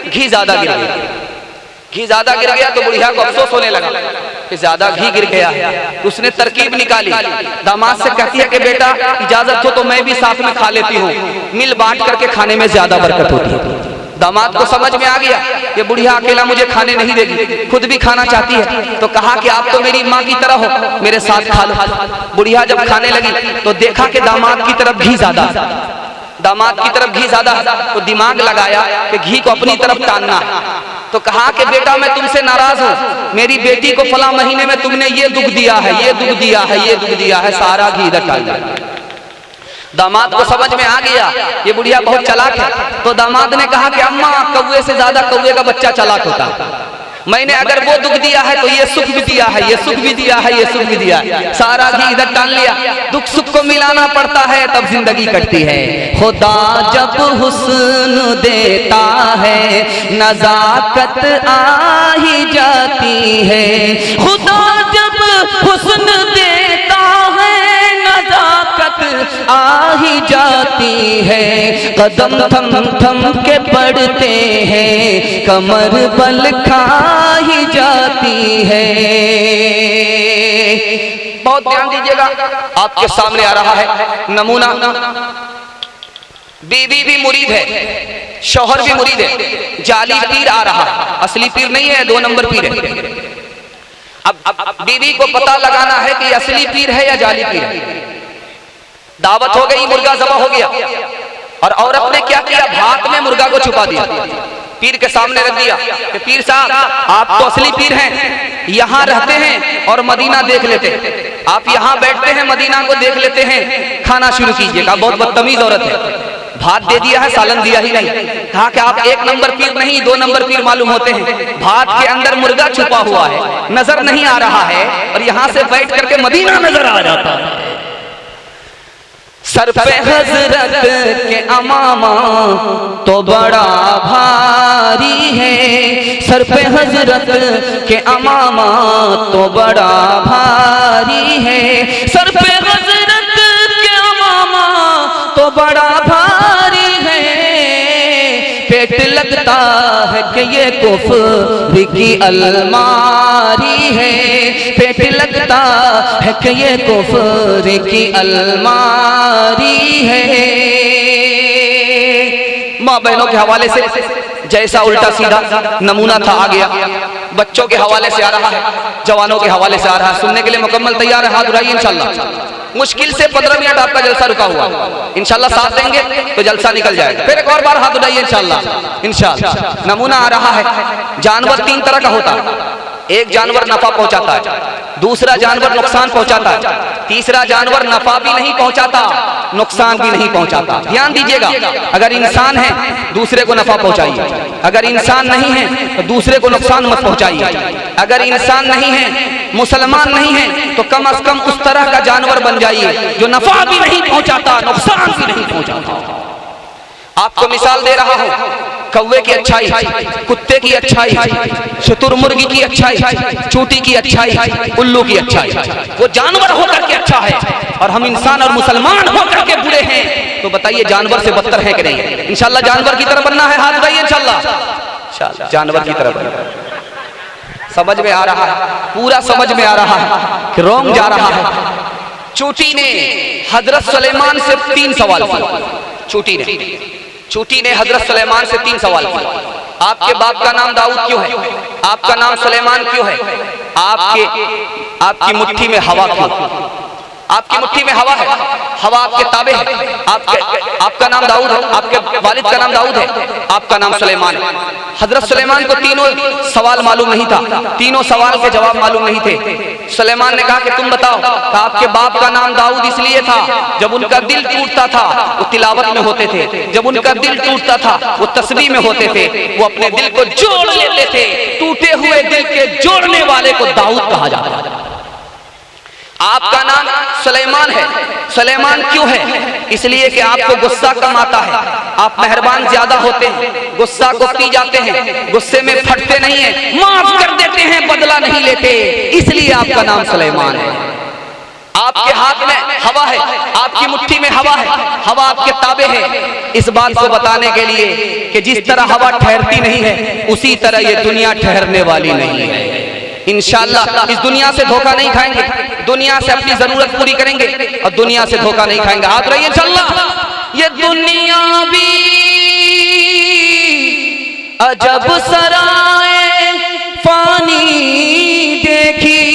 घी ज्यादा गिर गया। घी ज्यादा गिर गया तो बुढ़िया को अफसोस होने लगा कि ज्यादा घी गिर गया है। उसने तरकीब निकाली, दामाद से कहती है कि बेटा इजाजत हो तो मैं भी साथ में खा लेती हूँ, मिल बांट करके खाने में ज्यादा बरकत होती है। दामाद को समझ में आ गया ये बुढ़िया अकेला मुझे खाने नहीं देगी, खुद भी खाना चाहती है। तो कहा कि आप तो मेरी माँ की तरह हो, मेरे साथ खा लो। बुढ़िया जब खाने लगी तो देखा कि दामाद की तरफ घी ज्यादा, दामाद की तरफ घी ज्यादा, तो दिमाग लगाया कि घी को अपनी तरफ टानना है। तो कहा कि बेटा मैं तुमसे नाराज हूँ, मेरी बेटी को फला महीने में तुमने ये दुख दिया है, ये दुख दिया है, ये दुख दिया है, सारा घी इधर डाल दिया। दामाद को समझ में आ गया ये बुढ़िया बहुत चालाक है। तो दामाद ने कहा कि अम्मा कौवे से ज्यादा कौवे का बच्चा चालाक होता है, मैंने अगर वो दुख दिया है तो ये सुख भी दिया है, ये सुख भी दिया है, ये सुख भी दिया है, सारा घी इधर डाल लिया। दुख सुख को मिलाना पड़ता है तब जिंदगी कटती है। खुदा जब हुस्न देता है नजाकत आ ही जाती है, खुदा जब हुस्न देता है नजाकत आ ही जाती है। कदम थम थम के पड़ते हैं, कमर बल खा ही जाती है। बहुत ध्यान दीजिएगा, आपके सामने आ रहा है नमूना। बीवी भी मुरीद है, शौहर भी मुरीद है, जाली पीर आ रहा है, असली पीर नहीं है, 2 नंबर पीर है। अब बीवी को पता लगाना है कि असली पीर है या जाली पीर है। दावत हो गई, मुर्गा ज़बह हो गया, और औरत ने क्या किया, भात में मुर्गा को छुपा दिया, पीर के सामने रख दिया कि पीर साहब आप तो असली पीर हैं, यहाँ रहते हैं और मदीना देख लेते हैं, आप यहाँ बैठते हैं मदीना को देख लेते हैं, खाना शुरू कीजिएगा। बहुत बदतमीज औरत है, भात दे दिया है, सालन दिया ही नहीं। कहा कि आप 1 नंबर पीर नहीं 2 नंबर पीर मालूम होते हैं, भात के अंदर मुर्गा छुपा हुआ है, नजर नहीं आ रहा है, और यहाँ से बैठ करके मदीना नजर आ जाता है। सर पे हजरत के अमामा तो बड़ा भारी है, सर पे हजरत के अमामा तो बड़ा भारी है, सर पे हजरत के अमामा तो बड़ा भारी है। पेट लगता है कि ये कुफ्र की अलमारी है, पेट लगता है कि ये कुफ्र की अलमारी है। माँ बहनों के हवाले से जैसा उल्टा सीधा नमूना था आ गया, बच्चों के हवाले से आ रहा है, जवानों के हवाले से आ रहा है। सुनने के लिए मुकम्मल तैयार है, हाथ उठाइए इंशाल्लाह। मुश्किल से 15 मिनट आपका जलसा रुका हुआ, इंशाल्लाह साथ देंगे तो जलसा निकल जाएगा। फिर एक और बार हाथ उठाइए इंशाल्लाह। इंशाल्लाह नमूना आ रहा है। जानवर 3 तरह का होता है, एक जानवर नफा पहुंचाता है, दूसरा जानवर नुकसान पहुंचाता है, तीसरा जानवर नफा भी नहीं पहुंचाता, नुकसान भी नहीं पहुंचाता। ध्यान दीजिएगा, अगर इंसान है दूसरे को नफा पहुंचाइए, अगर इंसान नहीं है तो दूसरे को नुकसान मत पहुंचाइए। अगर इंसान नहीं है, मुसलमान नहीं है, तो कम से कम उस तरह का जानवर बन जाइए जो नफा भी नहीं पहुंचाता, नुकसान भी नहीं पहुंचाता। आपको मिसाल दे रहा हूं, कौवे की अच्छाई, कुत्ते की अच्छाई, शुतुरमुर्गी की अच्छाई, चूटी की अच्छाई, उल्लू की अच्छाई। वो जानवर होकर के अच्छा है और हम इंसान और मुसलमान होकर के बुरे हैं, तो बताइए जानवर से बदतर है कि नहीं? इंशाल्लाह जानवर की तरह बनना है, हाथ उठाइए इंशाल्लाह। जानवर की तरह बनना, समझ में आ रहा है, पूरा समझ में आ रहा है कि रोंग जा रहा है। चूटी ने हजरत सुलेमान से 3 सवाल किए। चूटी ने हजरत सुलेमान से 3 सवाल किए। आपके बाप का नाम दाऊद क्यों है? आपका नाम सुलेमान क्यों है? आपकी मुट्ठी में हवा क्यों? आपकी मुट्ठी में हवा है, हवा आपके ताबे है। आपका नाम दाऊद है, आपके वालिद का नाम दाऊद है, आपका नाम सुलेमान है। हजरत सुलेमान को 3 सवाल मालूम नहीं था, 3 सवाल के जवाब मालूम नहीं थे। सुलेमान ने कहा कि तुम बताओ। तो आपके बाप का नाम दाऊद इसलिए था, जब उनका दिल टूटता था वो तिलावत में होते थे, जब उनका दिल टूटता था वो तस्बीह में होते थे, वो अपने दिल को जोड़ लेते थे। टूटे हुए दिल के जोड़ने वाले को दाऊद कहा जाता है। आपका नाम सुलेमान है। सुलेमान क्यों है? इसलिए कि आपको गुस्सा कम आता है, आप मेहरबान ज्यादा होते हैं, गुस्सा को पी जाते हैं, गुस्से में फटते नहीं हैं, माफ कर देते हैं, बदला नहीं लेते, इसलिए आपका नाम सुलेमान है। आपके हाथ में हवा है, आपकी मुट्ठी में हवा है, हवा आपके ताबे है। इस बात को बताने के लिए कि जिस तरह हवा ठहरती नहीं है, उसी तरह ये दुनिया ठहरने वाली नहीं है। इंशाअल्लाह इस दुनिया से धोखा नहीं खाएंगे, दुनिया से अपनी जरूरत पूरी करेंगे और दुनिया से धोखा नहीं खाएंगे। हाथ रहिए इंशाअल्लाह। ये दुनिया भी अजब सराए फानी देखी,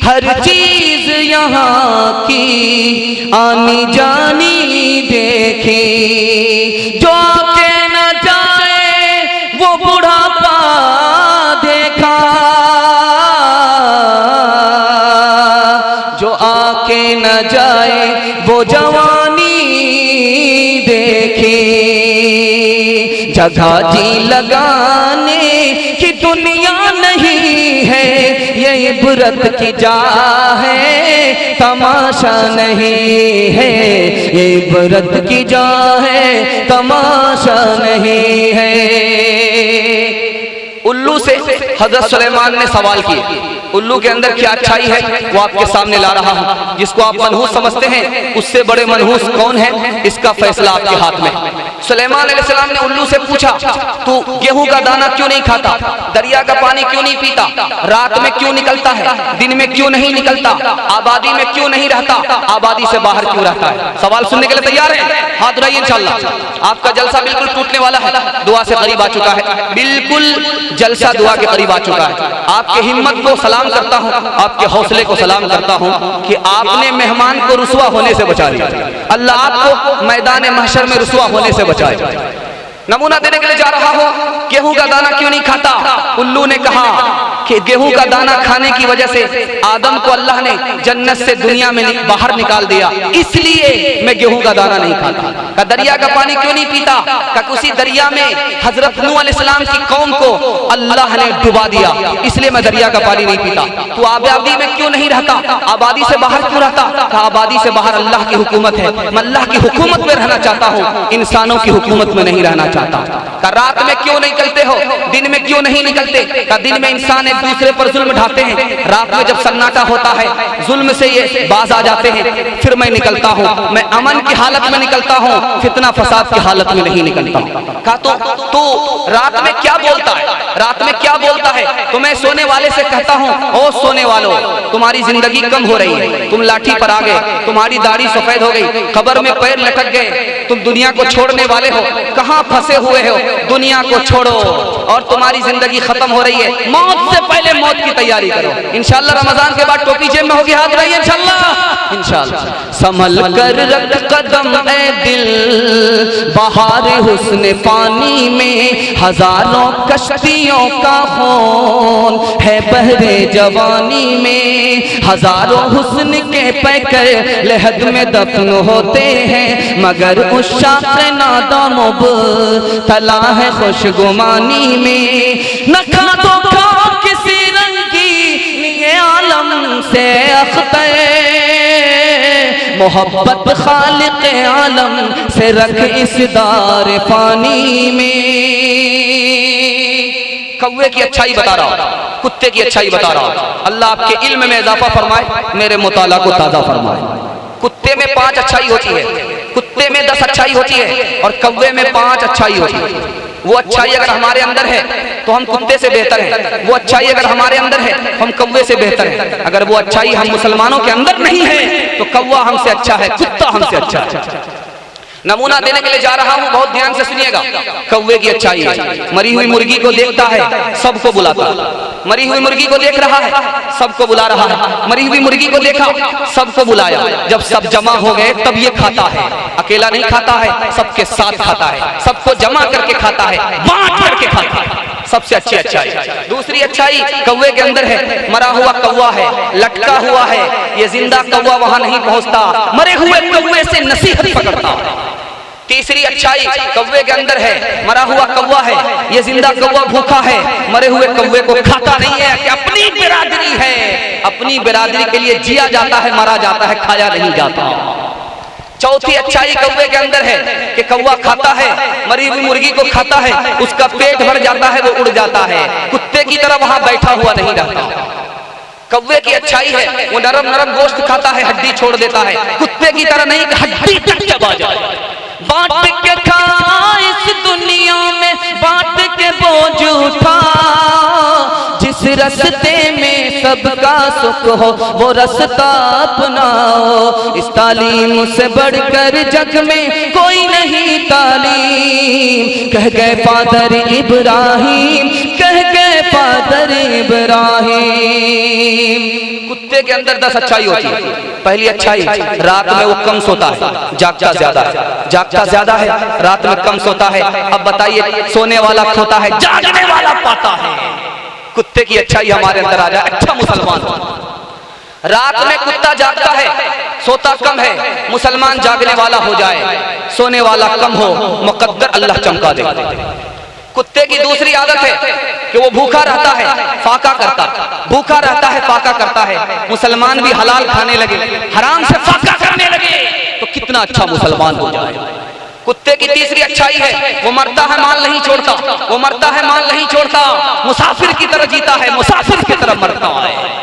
हर चीज यहाँ की आनी जानी देखी, जो आके न जाए वो बुढ़ापा देखा, जो आके न जाए वो जवानी देखी, जगह जी लगाने की दुनिया नहीं है, ये इबरत की जा है, तमाशा नहीं है, ये इबरत की जा है, तमाशा नहीं है। उल्लू से हजरत सुलेमान ने सवाल किए, उल्लू के अंदर क्या अच्छाई है वो आपके सामने ला रहा हूं। जिसको आप मनहूस समझते हैं, उससे बड़े मनहूस कौन है, इसका फैसला आपके हाथ में। सुलेमान अलैहिस्सलाम ने उल्लू से पूछा, तू गेहूं का दाना क्यों नहीं खाता, दरिया का पानी क्यों नहीं पीता, रात में क्यों निकलता है, दिन में क्यों नहीं निकलता, आबादी में क्यों नहीं रहता, आबादी से बाहर क्यों रहता है? सवाल सुनने के लिए तैयार है? हाथ उठाइए इंशाअल्लाह। आपका जलसा बिल्कुल टूटने वाला है, दुआ से करीब आ चुका है, बिल्कुल जलसा दुआ के करीब आ चुका है। आपके हिम्मत को सलाम करता हूँ, आपके हौसले को सलाम करता हूँ कि आपने मेहमान को रुसवा होने से बचा लिया। अल्लाह आपको मैदान महशर में रुसवा होने से बचाए। नमूना देने के लिए जा रहा हूँ, गेहूं का दाना क्यों नहीं खाता? उल्लू ने कहा कि गेहूं का दाना खाने की वजह से आदम को अल्लाह ने जन्नत से दुनिया में बाहर निकाल दिया, इसलिए मैं गेहूं का दाना नहीं खाता। का दरिया का पानी क्यों नहीं पीता? का उसी दरिया में हजरत नूह अलैहिस्सलाम की कौम को अल्लाह ने डुबा दिया, इसलिए मैं दरिया का पानी नहीं पीता। तो आबादी में क्यों नहीं रहता, आबादी से बाहर क्यों रहता? का आबादी से बाहर अल्लाह की हुकूमत है, मैं अल्लाह की हुकूमत में रहना चाहता हूँ, इंसानों की हुकूमत में नहीं रहना चाहता। का रात में क्यों निकलते हो, दिन में क्यों नहीं निकलते? का दिन में इंसान एक दूसरे पर जुल्म ढाते हैं, रात में जब सन्नाटा होता है जुल्म से ये बाज आ जाते हैं, फिर मैं निकलता हूँ, मैं अमन की हालत में निकलता हूँ, फितना फसाद की हालत में नहीं निकलता। कहा तो रात में क्या बोलता है, रात में क्या बोलता है? तो मैं सोने वाले से कहता हूँ, ओ सोने वालों, तुम्हारी जिंदगी कम हो रही है, तुम लाठी पर आ गए, तुम्हारी दाढ़ी सफेद हो गई, कब्र में पैर लटक गए, तुम दुनिया को छोड़ने वाले हो, कहाँ फंसे हुए हो, दुनिया को छोड़ो और तुम्हारी जिंदगी खत्म हो रही है, मौत से पहले मौत की तैयारी करो। इंशाअल्लाह रमजान के बाद टोपी जेब में होगी, हाथ रहिए इंशाअल्लाह। इंशाअल्लाह संभल कर रख कदम ए दिल, बहार हुस्न पानी में हजारों कश्तियों का खून है बहरे जवानी में, हजारों हुस्न के पैकर लहद में दफन होते हैं, मगर उस शाक़ नादाम तला है खुशगुमानी में, न खा दो किसी रंगी लिए आलम से अख्तर, मोहब्बत खालिक आलम से रख इस दार फानी में। कौवे की अच्छाई बता रहा हूं, कुत्ते की अच्छाई बता रहा हूं। अल्लाह आपके इल्म में इजाफा फरमाए, मेरे मुताला को ताज़ा फरमाए। कुत्ते में 5 अच्छाई होती है, कुत्ते में 10 अच्छाई होती है और कौवे में 5 अच्छाई होती है। वो अच्छाई अगर हमारे अंदर है तो हम कुत्ते से बेहतर हैं, वो अच्छाई अगर हमारे अंदर है हम कौवे से बेहतर हैं। अगर वो अच्छाई हम मुसलमानों के अंदर नहीं है तो कौवा हमसे अच्छा है, कुत्ता हमसे अच्छा है। नमूना देने के लिए जा रहा हूं, बहुत ध्यान से सुनिएगा। कौवे की अच्छाई है, मरी हुई मुर्गी को देखता है, सबको बुलाता है। मरी हुई मुर्गी को देख रहा है, सबको बुला रहा है। मरी हुई मुर्गी को देखा, सबको बुलाया। जब सब जमा हो गए तब ये खाता है, अकेला नहीं खाता है, सबके साथ खाता है, सबको जमा करके खाता है, बांट करके खाता है। सबसे अच्छी अच्छाई। दूसरी अच्छाई कौवे के अंदर है, मरा हुआ कौवा है, लटका हुआ है, ये जिंदा कौवा वहां नहीं पहुंचता, मरे हुए कौवे से नसीहत पकड़ता। तीसरी अच्छाई कौवे के अंदर है, मरा हुआ कौवा है, ये जिंदा कौवा भूखा है, मरे हुए कौवे को खाता नहीं है कि अपनी बिरादरी है, अपनी बिरादरी के लिए जिया जाता है, मरा जाता है, खाया नहीं जाता। चौथी अच्छाई कौवे के अंदर है कि कौवा खाता है, मरी हुई मुर्गी को खाता है, उसका पेट भर जाता है, वो उड़ जाता है, कुत्ते की तरह वहां बैठा हुआ नहीं रहता। कौवे की अच्छाई है वो नरम नरम गोश्त खाता है, हड्डी छोड़ देता है, कुत्ते की तरह नहीं, हड्डी तक चबा जाए। बांट के खा इस दुनिया में, बांट के बोझ उठा, जिस रस्ते में सबका सुख हो वो रास्ता अपनाओ। इस तालीम से बढ़कर जग में कोई नहीं तालीम, कह गए फादर इब्राहिम, कह गए फादर इब्राहिम। कुत्ते के अंदर 10 अच्छाई होती है। पहली अच्छाई, रात में वो कम सोता है, जागता ज्यादा है, जागता ज्यादा है, रात में कम सोता है। अब बताइए, सोने वाला खोता है, जागने वाला पाता है। कुत्ते की अच्छाई हमारे अंदर आ जाए, अच्छा मुसलमान। रात में कुत्ता जागता है, सोता कम है, मुसलमान जागने वाला हो जाए, सोने वाला कम हो, मुकद्दर अल्लाह चमका दे। कुत्ते की दूसरी आदत है कि वो भूखा रहता है, फाका करता, भूखा रहता है, फाका करता है। मुसलमान भी हलाल खाने लगे, हराम से फाका करने लगे, तो कितना अच्छा मुसलमान हो जाए। कुत्ते की तीसरी अच्छाई है, वो मरता है माल नहीं छोड़ता, वो मरता है माल नहीं छोड़ता, मुसाफिर की तरह जीता है, मुसाफिर की तरह मरता है।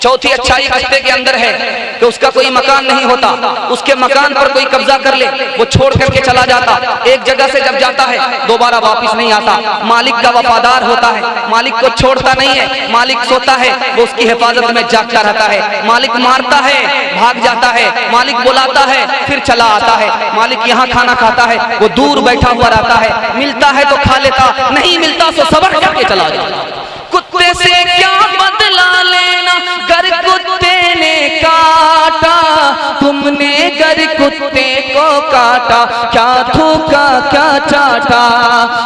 चौथी अच्छाई कुत्ते के अंदर है कि उसका कोई मकान नहीं होता, उसके मकान पर कोई कब्जा कर ले, वो छोड़ करके चला जाता। एक जगह से जब जाता है दोबारा वापस नहीं आता। मालिक का वफादार होता है, मालिक को छोड़ता नहीं है। मालिक सोता है, वो उसकी हिफाजत में जागता रहता है। मालिक मारता है, भाग जाता है, मालिक बुलाता है, फिर चला आता है। मालिक यहाँ खाना खाता है, वो दूर बैठा हुआ रहता है, मिलता है तो खा लेता, नहीं मिलता तो सबर करके चला जाता। कुत्ते से क्या बदला लेना, गर कुत्ते ने काटा, तुमने गर कुत्ते को काटा, क्या थूका क्या चाटा।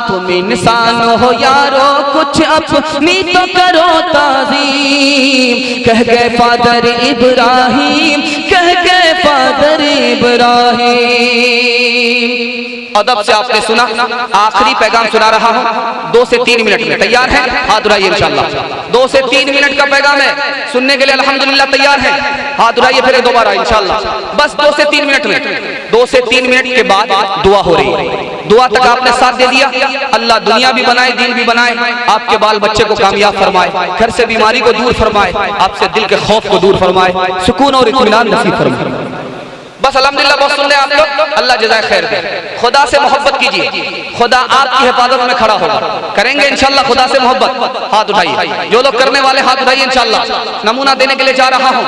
तुम इंसान हो यारो, कुछ अपनी तो करो ताज़ीम, कह गए फादर इब्राहिम, कह गए फादर इब्राहिम। अदब से आपने सुना, आखिरी पैगाम सुना रहा हूं, 2 से 3 मिनट में। तैयार है? हाथ उठाइए इंशाल्लाह। 2 से 3 मिनट का पैगाम है, सुनने के लिए अल्हम्दुलिल्लाह तैयार है? हाथ उठाइए फिर दोबारा इंशाल्लाह। बस 2 से 3 मिनट में, 2 से 3 मिनट के बाद दुआ हो रही है। दुआ तक आपने साथ दे दिया, अल्लाह दुनिया भी बनाए, दीन भी बनाए, आपके बाल बच्चे को कामयाब फरमाए, घर से बीमारी को दूर फरमाए, आपसे दिल के खौफ को दूर फरमाए, सुकून और इत्मीनान नसीब फरमाए। बस अल्हम्दुलिल्लाह, बहुत सुन रहे आप लोग, अल्लाह जज़ाए खैर दे। खुदा से मोहब्बत कीजिए, खुदा आपकी हिफाजत में खड़ा होगा। करेंगे इंशाल्लाह खुदा से मोहब्बत? हाथ उठाइए, जो लोग करने वाले हाथ उठाइए इंशाल्लाह। नमूना देने के लिए जा रहा हूँ,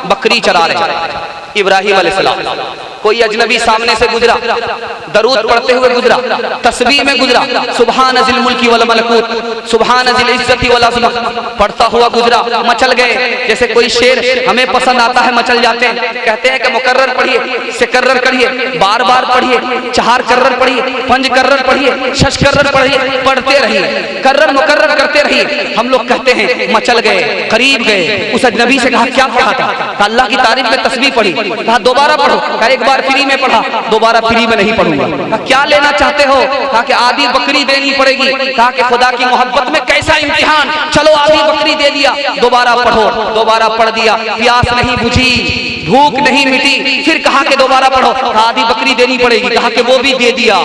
बकरी चरा रहे इब्राहिम अलैहिस्सलाम, कोई अजनबी सामने से गुजरा, दरूद पढ़ते हुए गुजरा, तस्बीह में गुजरा, सुभान जिल मुल्की वल मलकूत, सुभान जिल इज्जती वल अज़मत पढ़ता हुआ गुजरा, मचल गए। जैसे कोई शेर हमें पसंद आता है, मचल जाते हैं, कहते हैं कि मुकर्रर पढ़िए, सिकर्रर करिए, बार बार पढ़िए, 4 कर्रर पढ़िए, 5 कर्रर पढ़िए, 6 कर्रर पढ़िए, पढ़ते रहिए, कर्रर मुकर्रर करते रहिए। हम लोग कहते हैं मचल गए, करीब गए। उस अजनबी से कहा क्या पढ़ा था? अल्लाह की तारीफ में तस्बीह पढ़ी। कहा दोबारा पढ़ो। कहा एक बार फ्री में पढ़ा, दोबारा फ्री में नहीं पढ़ूंगा। कहा क्या लेना चाहते हो? कहा कि आधी बकरी देनी पड़ेगी। कहा कि खुदा की मोहब्बत में कैसा इम्तिहान, चलो आधी बकरी दे दिया, दोबारा पढ़ो। दोबारा पढ़ दिया, प्यास नहीं बुझी, भूख नहीं मिटी, फिर कहा कि दोबारा पढ़ो। कहा आधी बकरी देनी पड़ेगी। कहा कि वो भी दे दिया।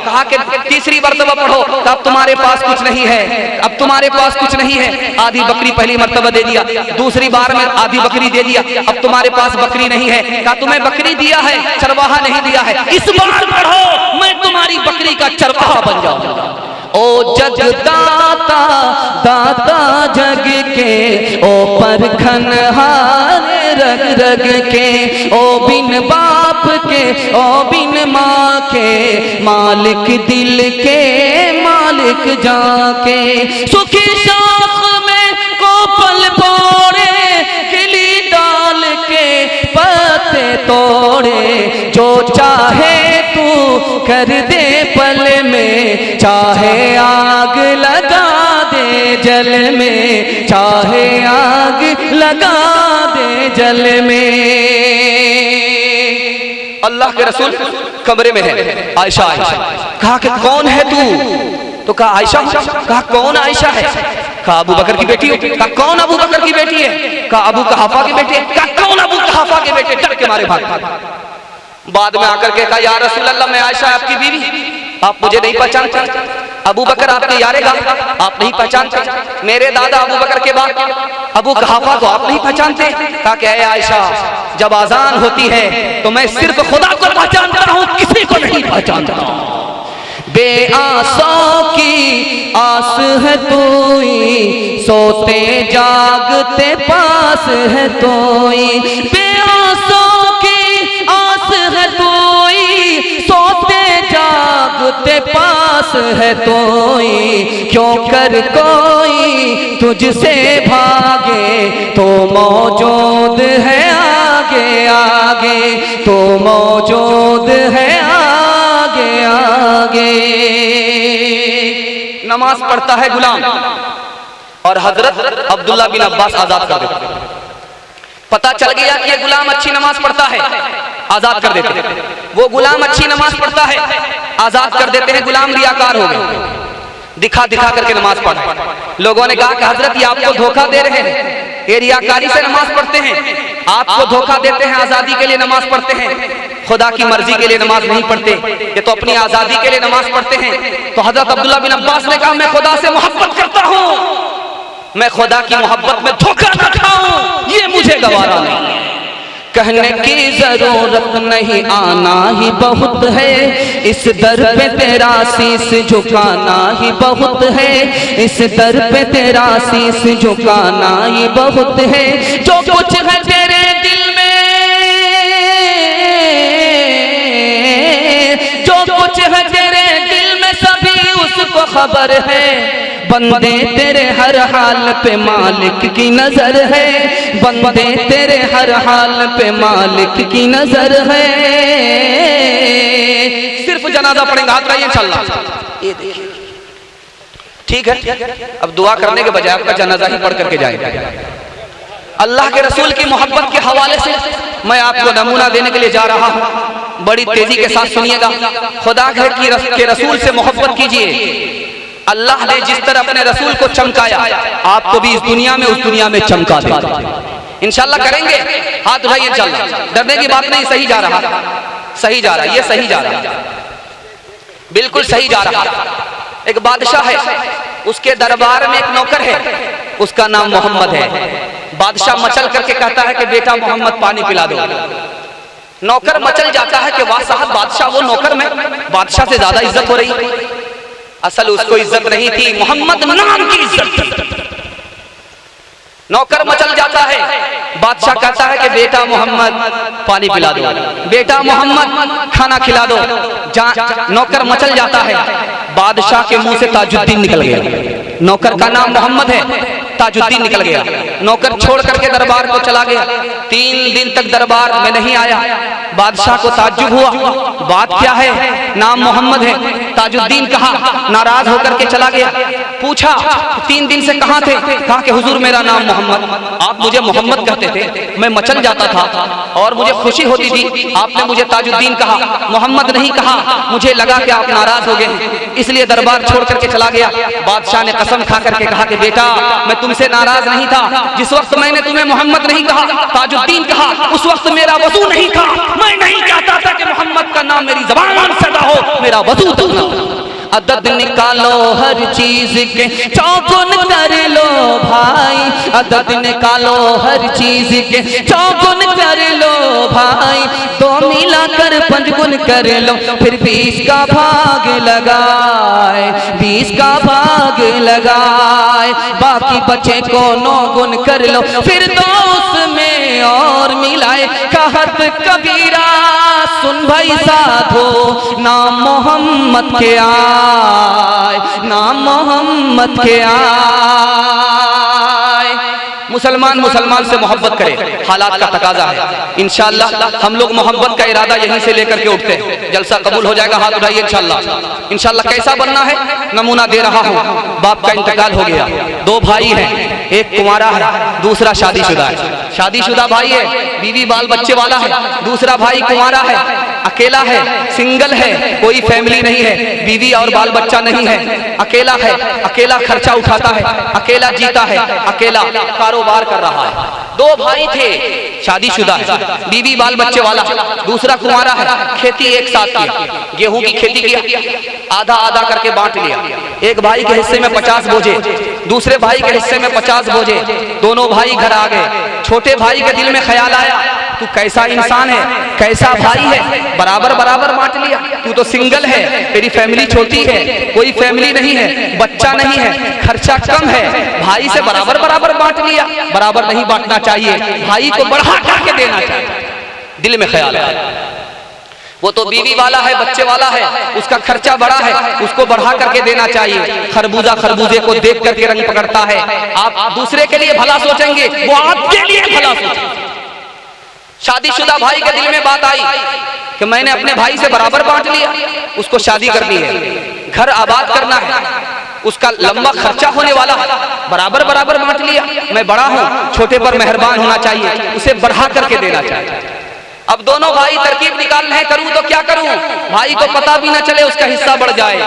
कहा कि तीसरी मर्तबा पढ़ो। अब तुम्हारे पास कुछ नहीं है, अब तुम्हारे पास कुछ नहीं है। आधी बकरी पहली मर्तबा दे दिया, दूसरी बार में आधी बकरी दे दिया, अब तुम्हारे पास बकरी नहीं है। कहा तुम्हें बकरी दिया है, चरवाहा नहीं दिया है, इस बार पढ़ो, मैं तुम्हारी बकरी का चरवाहा बन जाऊंगा। ओ जग दाता, दाता जग के, ओ परखनहार रग रग के, ओ बिन बाप के, ओ बिन माँ के, मालिक दिल के, मालिक जाके। सुखी शाख में कोपल पोड़े, खिली डाल के पत्ते तोड़े, जो चाहे तू कर दे पल में, चाहे आग लगा दे जल में, चाहे आग लगा दे जल में। अल्लाह के रसूल कमरे में है, आयशा कहा कि कौन है तू? तो कहा आयशा। कहा कौन आयशा है? कहा अबू बकर की बेटी हो। कहा कौन अबू बकर की बेटी है? कहा अबू कहाफा के बेटे। कहा कौन अबू कहाफा के बेटे? डर के मारे भाग। बाद में आकर के कहा या रसूल अल्लाह, मैं आयशा आपकी बीवी, आप मुझे नहीं पहचानते। अबू बकर आपके यारेगा, आप नहीं पहचानते। मेरे दादा अबू बकर के बाद अबू कहाफा को आप नहीं पहचानते। कहा कि आयशा, जब आजान होती है तो मैं सिर्फ खुदा को पहचानता हूँ, किसी को नहीं पहचानता। बेआसों की आस है तोई, सोते जागते पास है तोई। बेआसों की आस है तोई, सोते जागते पास है तोई। क्यों कर कोई तुझसे भागे, तो मौजूद है आगे आगे, तो मौजूद है आगे आगे। नमाज पढ़ता है गुलाम और हजरत अब्दुल्ला बिन अब्बास आजाद कर देते। पता चल गया कि ये गुलाम अच्छी नमाज पढ़ता है, आजाद कर देते हैं। वो गुलाम अच्छी नमाज पढ़ता है, आजाद कर देते हैं। गुलाम रियाकार हो गए, दिखा दिखा करके नमाज पढ़। लोगों ने कहा कि हजरत ये आपको धोखा दे रहे हैं, ये रियाकारी से नमाज पढ़ते हैं, आपको धोखा देते हैं, आजादी के लिए नमाज पढ़ते हैं, खुदा की मर्जी के लिए नमाज नहीं पढ़ते, ये तो अपनी आजादी के लिए नमाज पढ़ते हैं। तो हजरत अब्दुल्ला बिन अब्बास ने कहा मैं खुदा से मोहब्बत करता हूँ, मैं खुदा की मोहब्बत में धोखा न खाऊं, ये मुझे गवारा नहीं। कहने की जरूरत नहीं, आना ही बहुत है, इस दर पे तेरा शीश झुकाना ही बहुत है, इस दर पे तेरा शीश झुकाना ही बहुत है। जो कुछ है तेरे दिल में, जो कुछ है तेरे दिल में सभी उसको खबर है। बंदे तेरे हर हाल पे मालिक की नजर है, बंदे तेरे हर हाल पे मालिक की नजर है। सिर्फ जनाजा पढ़ेंगे, हाथ उठाइए इंशाअल्लाह। ये देखिए ठीक है, अब दुआ करने के बजाय आपका जनाजा ही पढ़ करके जाएगा। अल्लाह के रसूल की मोहब्बत के हवाले से मैं आपको नमूना देने के लिए जा रहा हूँ, बड़ी तेजी के साथ सुनिएगा। खुदा के रसूल से मोहब्बत कीजिए। अल्लाह ने जिस तरह अपने रसूल को चमकाया, आपको भी इस दुनिया में उस दुनिया में चमका दे। इंशाल्लाह करेंगे, हाथ उठाइए इंशाल्लाह। डरने की बात नहीं, सही जा रहा, सही जा रहा, ये सही जा रहा, बिल्कुल सही जा रहा। एक बादशाह है, उसके दरबार में एक नौकर है, उसका नाम मोहम्मद है। बादशाह मचल करके कहता है कि बेटा मोहम्मद पानी पिला दो। नौकर मचल जाता है कि वाह साहब, बादशाह वो नौकर में बादशाह से ज्यादा इज्जत हो रही। असल उसको इज्जत नहीं थी, मोहम्मद नाम की इज्जत। नौकर मचल जाता है, बादशाह कहता है कि बेटा मोहम्मद पानी पिला दो, बेटा मोहम्मद खाना खिला दो। नौकर मचल जाता है, बादशाह के मुंह से ताजुद्दीन निकल गया। नौकर का नाम मोहम्मद है, ताजुद्दीन निकल गया। नौकर छोड़ करके दरबार को चला गया। 3 दिन तक दरबार में नहीं आया। बादशाह को ताज्जुब हुआ, बात क्या है, नाम मोहम्मद है, ताजुद्दीन कहा। नाराज होकर के चला गया। पूछा 3 दिन से कहाँ थे? कहा कि हुजूर मेरा नाम मोहम्मद, आप मुझे मोहम्मद कहते थे, मैं मचल जाता था और मुझे खुशी होती थी, आपने मुझे ताजुद्दीन कहा, मोहम्मद नहीं कहा। मुझे लगा कि आप नाराज हो गए, इसलिए दरबार छोड़ करके चला गया। बादशाह ने कसम खा करके कहा कि बेटा मैं तुमसे नाराज नहीं था, जिस वक्त मैंने तुम्हें मोहम्मद नहीं कहा, ताजुद्दीन कहा, उस वक्त मेरा वजू नहीं था। मैं नहीं चाहता था कि मोहम्मद का नाम मेरी ज़बान से अदा हो, मेरा वजू था। अदद निकालो हर चीज के चौगुन कर लो भाई, अदद निकालो हर चीज के चौगुन कर लो भाई। 2 मिला कर 5 गुन कर लो, फिर 20 का भाग लगाए, 20 का भाग लगाए। बाकी बचे को 9 गुन कर लो, फिर 2 उसमें और मिलाए। कहत कबीरा सुन भाई साधो, नाम मोहम्मद के आए, नाम मोहम्मद के आए। मुसलमान मुसलमान से मोहब्बत करे, हालात का तकाजा है। इंशाअल्लाह हम लोग मोहब्बत का इरादा यहीं से लेकर के उठते हैं। जलसा कबूल हो जाएगा, हाथ उठाइए इंशाअल्लाह। इंशाअल्लाह कैसा बनना है नमूना दे रहा हूँ। बाप का इंतकाल हो गया, 2 भाई हैं, एक कुंवारा है, दूसरा शादीशुदा है। शादीशुदा भाई है, बीवी बाल बच्चे वाला है। दूसरा भाई कुंवारा है, अकेला है, सिंगल है, कोई फैमिली नहीं है, बीवी और बाल बच्चा नहीं है, अकेला है, अकेला खर्चा उठाता है, अकेला जीता है, अकेला कारोबार कर रहा है। दो भाई थे, शादीशुदा है, बीवी बाल बच्चे वाला, दूसरा कुंवारा है, खेती एक साथ की, गेहूं की खेती किया, आधा आधा करके बांट लिया। एक भाई के हिस्से में 50 बोझे, दूसरे भाई के हिस्से में 50 बोझे। दोनों भाई घर आ गए। छोटे भाई के दिल में ख्याल आया, तू कैसा इंसान है, कैसा भाई है, बराबर बराबर बांट लिया। तू तो सिंगल है, तेरी फैमिली छोटी है, कोई फैमिली नहीं है, बच्चा नहीं है, खर्चा कम है, भाई से बराबर बराबर बांट लिया। बराबर नहीं बांटना चाहिए, भाई को बढ़ा करके देना चाहिए। दिल में ख्याल आया, वो तो बीवी वाला है, बच्चे वाला है, उसका खर्चा बड़ा है, उसको बढ़ा करके देना चाहिए। खरबूजा खरबूजे को देख करके रंग पकड़ता है। आप दूसरे के लिए भला सोचेंगे, वो आपके लिए भला सोचेंगे। शादीशुदा भाई के दिल में बात आई कि मैंने अपने भाई से बराबर बांट लिया, उसको शादी करनी है, घर आबाद करना है, उसका लंबा खर्चा होने वाला है, बराबर बराबर बांट लिया। मैं बड़ा हूं, छोटे पर मेहरबान होना चाहिए, उसे बढ़ा करके देना चाहिए। अब दोनों भाई तरकीब निकाल रहे हैं, करूं तो क्या करूं, भाई को पता भी ना चले उसका हिस्सा बढ़ जाए,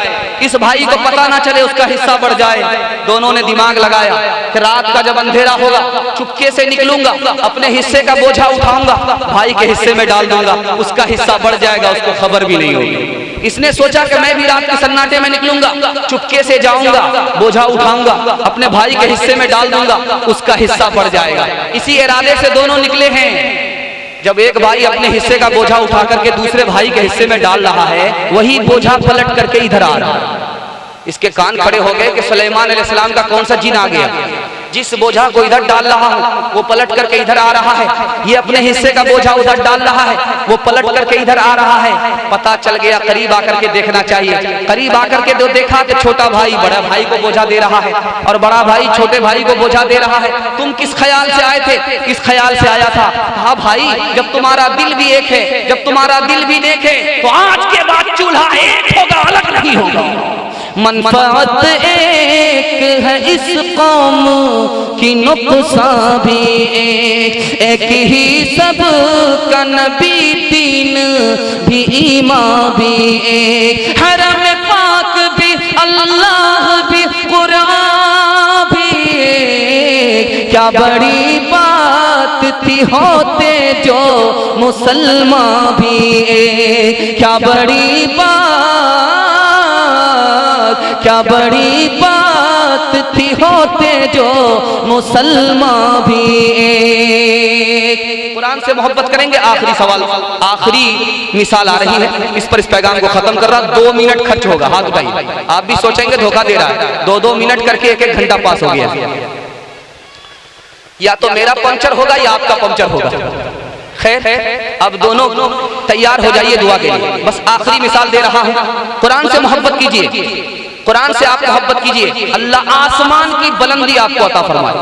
इस भाई को पता ना चले उसका हिस्सा बढ़ जाए। दोनों ने दिमाग लगाया कि रात का जब अंधेरा होगा चुपके से निकलूंगा, अपने हिस्से का बोझा उठाऊंगा, भाई के हिस्से में डाल दूंगा, उसका हिस्सा बढ़ जाएगा, उसको खबर भी नहीं होगी। इसने सोचा कि मैं भी रात के सन्नाटे में निकलूंगा, चुपके से जाऊंगा, बोझा उठाऊंगा, अपने भाई के हिस्से में डाल दूंगा, उसका हिस्सा बढ़ जाएगा। इसी इरादे से दोनों निकले हैं। जब एक भाई अपने हिस्से का बोझा उठा करके दूसरे भाई के हिस्से में डाल रहा है, वही बोझा पलट करके इधर आ रहा है। इसके कान खड़े हो गए कि सुलेमान अलैहिस्सलाम का कौन सा जिन आ गया, जिस बोझा को इधर डाल रहा हूं वो पलट करके इधर आ रहा है, ये अपने हिस्से का बोझा उधर डाल रहा है, वो पलट करके इधर आ रहा है। पता चल गया, करीब आकर के देखना चाहिए। करीब आकर के जो देखा कि छोटा भाई बड़ा भाई को बोझा दे रहा है और बड़ा भाई छोटे भाई को बोझा दे रहा है। तुम किस ख्याल से आए थे? किस ख्याल से आया था? कहा भाई जब तुम्हारा दिल भी एक है, जब तुम्हारा दिल भी देखे तो आज के बाद चूल्हा एक होगा, अलग नहीं होगा। मनफात एक है इस कौम की, नुकसान भी एक ही सब का नबी, दीन भी ईमान भी एक, हरम पाक भी अल्लाह भी कुरान भी एक। क्या बड़ी बात थी होते जो मुसलमान भी एक, क्या बड़ी बात, क्या बड़ी बात थी होते जो मुसलमान भी एक। कुरान से मोहब्बत करेंगे। आखिरी सवाल, आखिरी मिसाल आ रही है, इस पर इस पैगाम को खत्म कर रहा। 2 मिनट खर्च होगा, हाथ उठाइए। आप भी सोचेंगे धोखा दे रहा है, 2-2 मिनट करके 1-1 घंटा पास हो गया। या तो मेरा पंचर होगा या आपका पंचर होगा। खैर, अब दोनों तैयार हो जाइए दुआ के लिए। बस आखिरी मिसाल दे रहा हूं। कुरान से मोहब्बत कीजिए, कुरान से आप मोहब्बत कीजिए, अल्लाह आसमान की बुलंदी आपको अता फरमाए।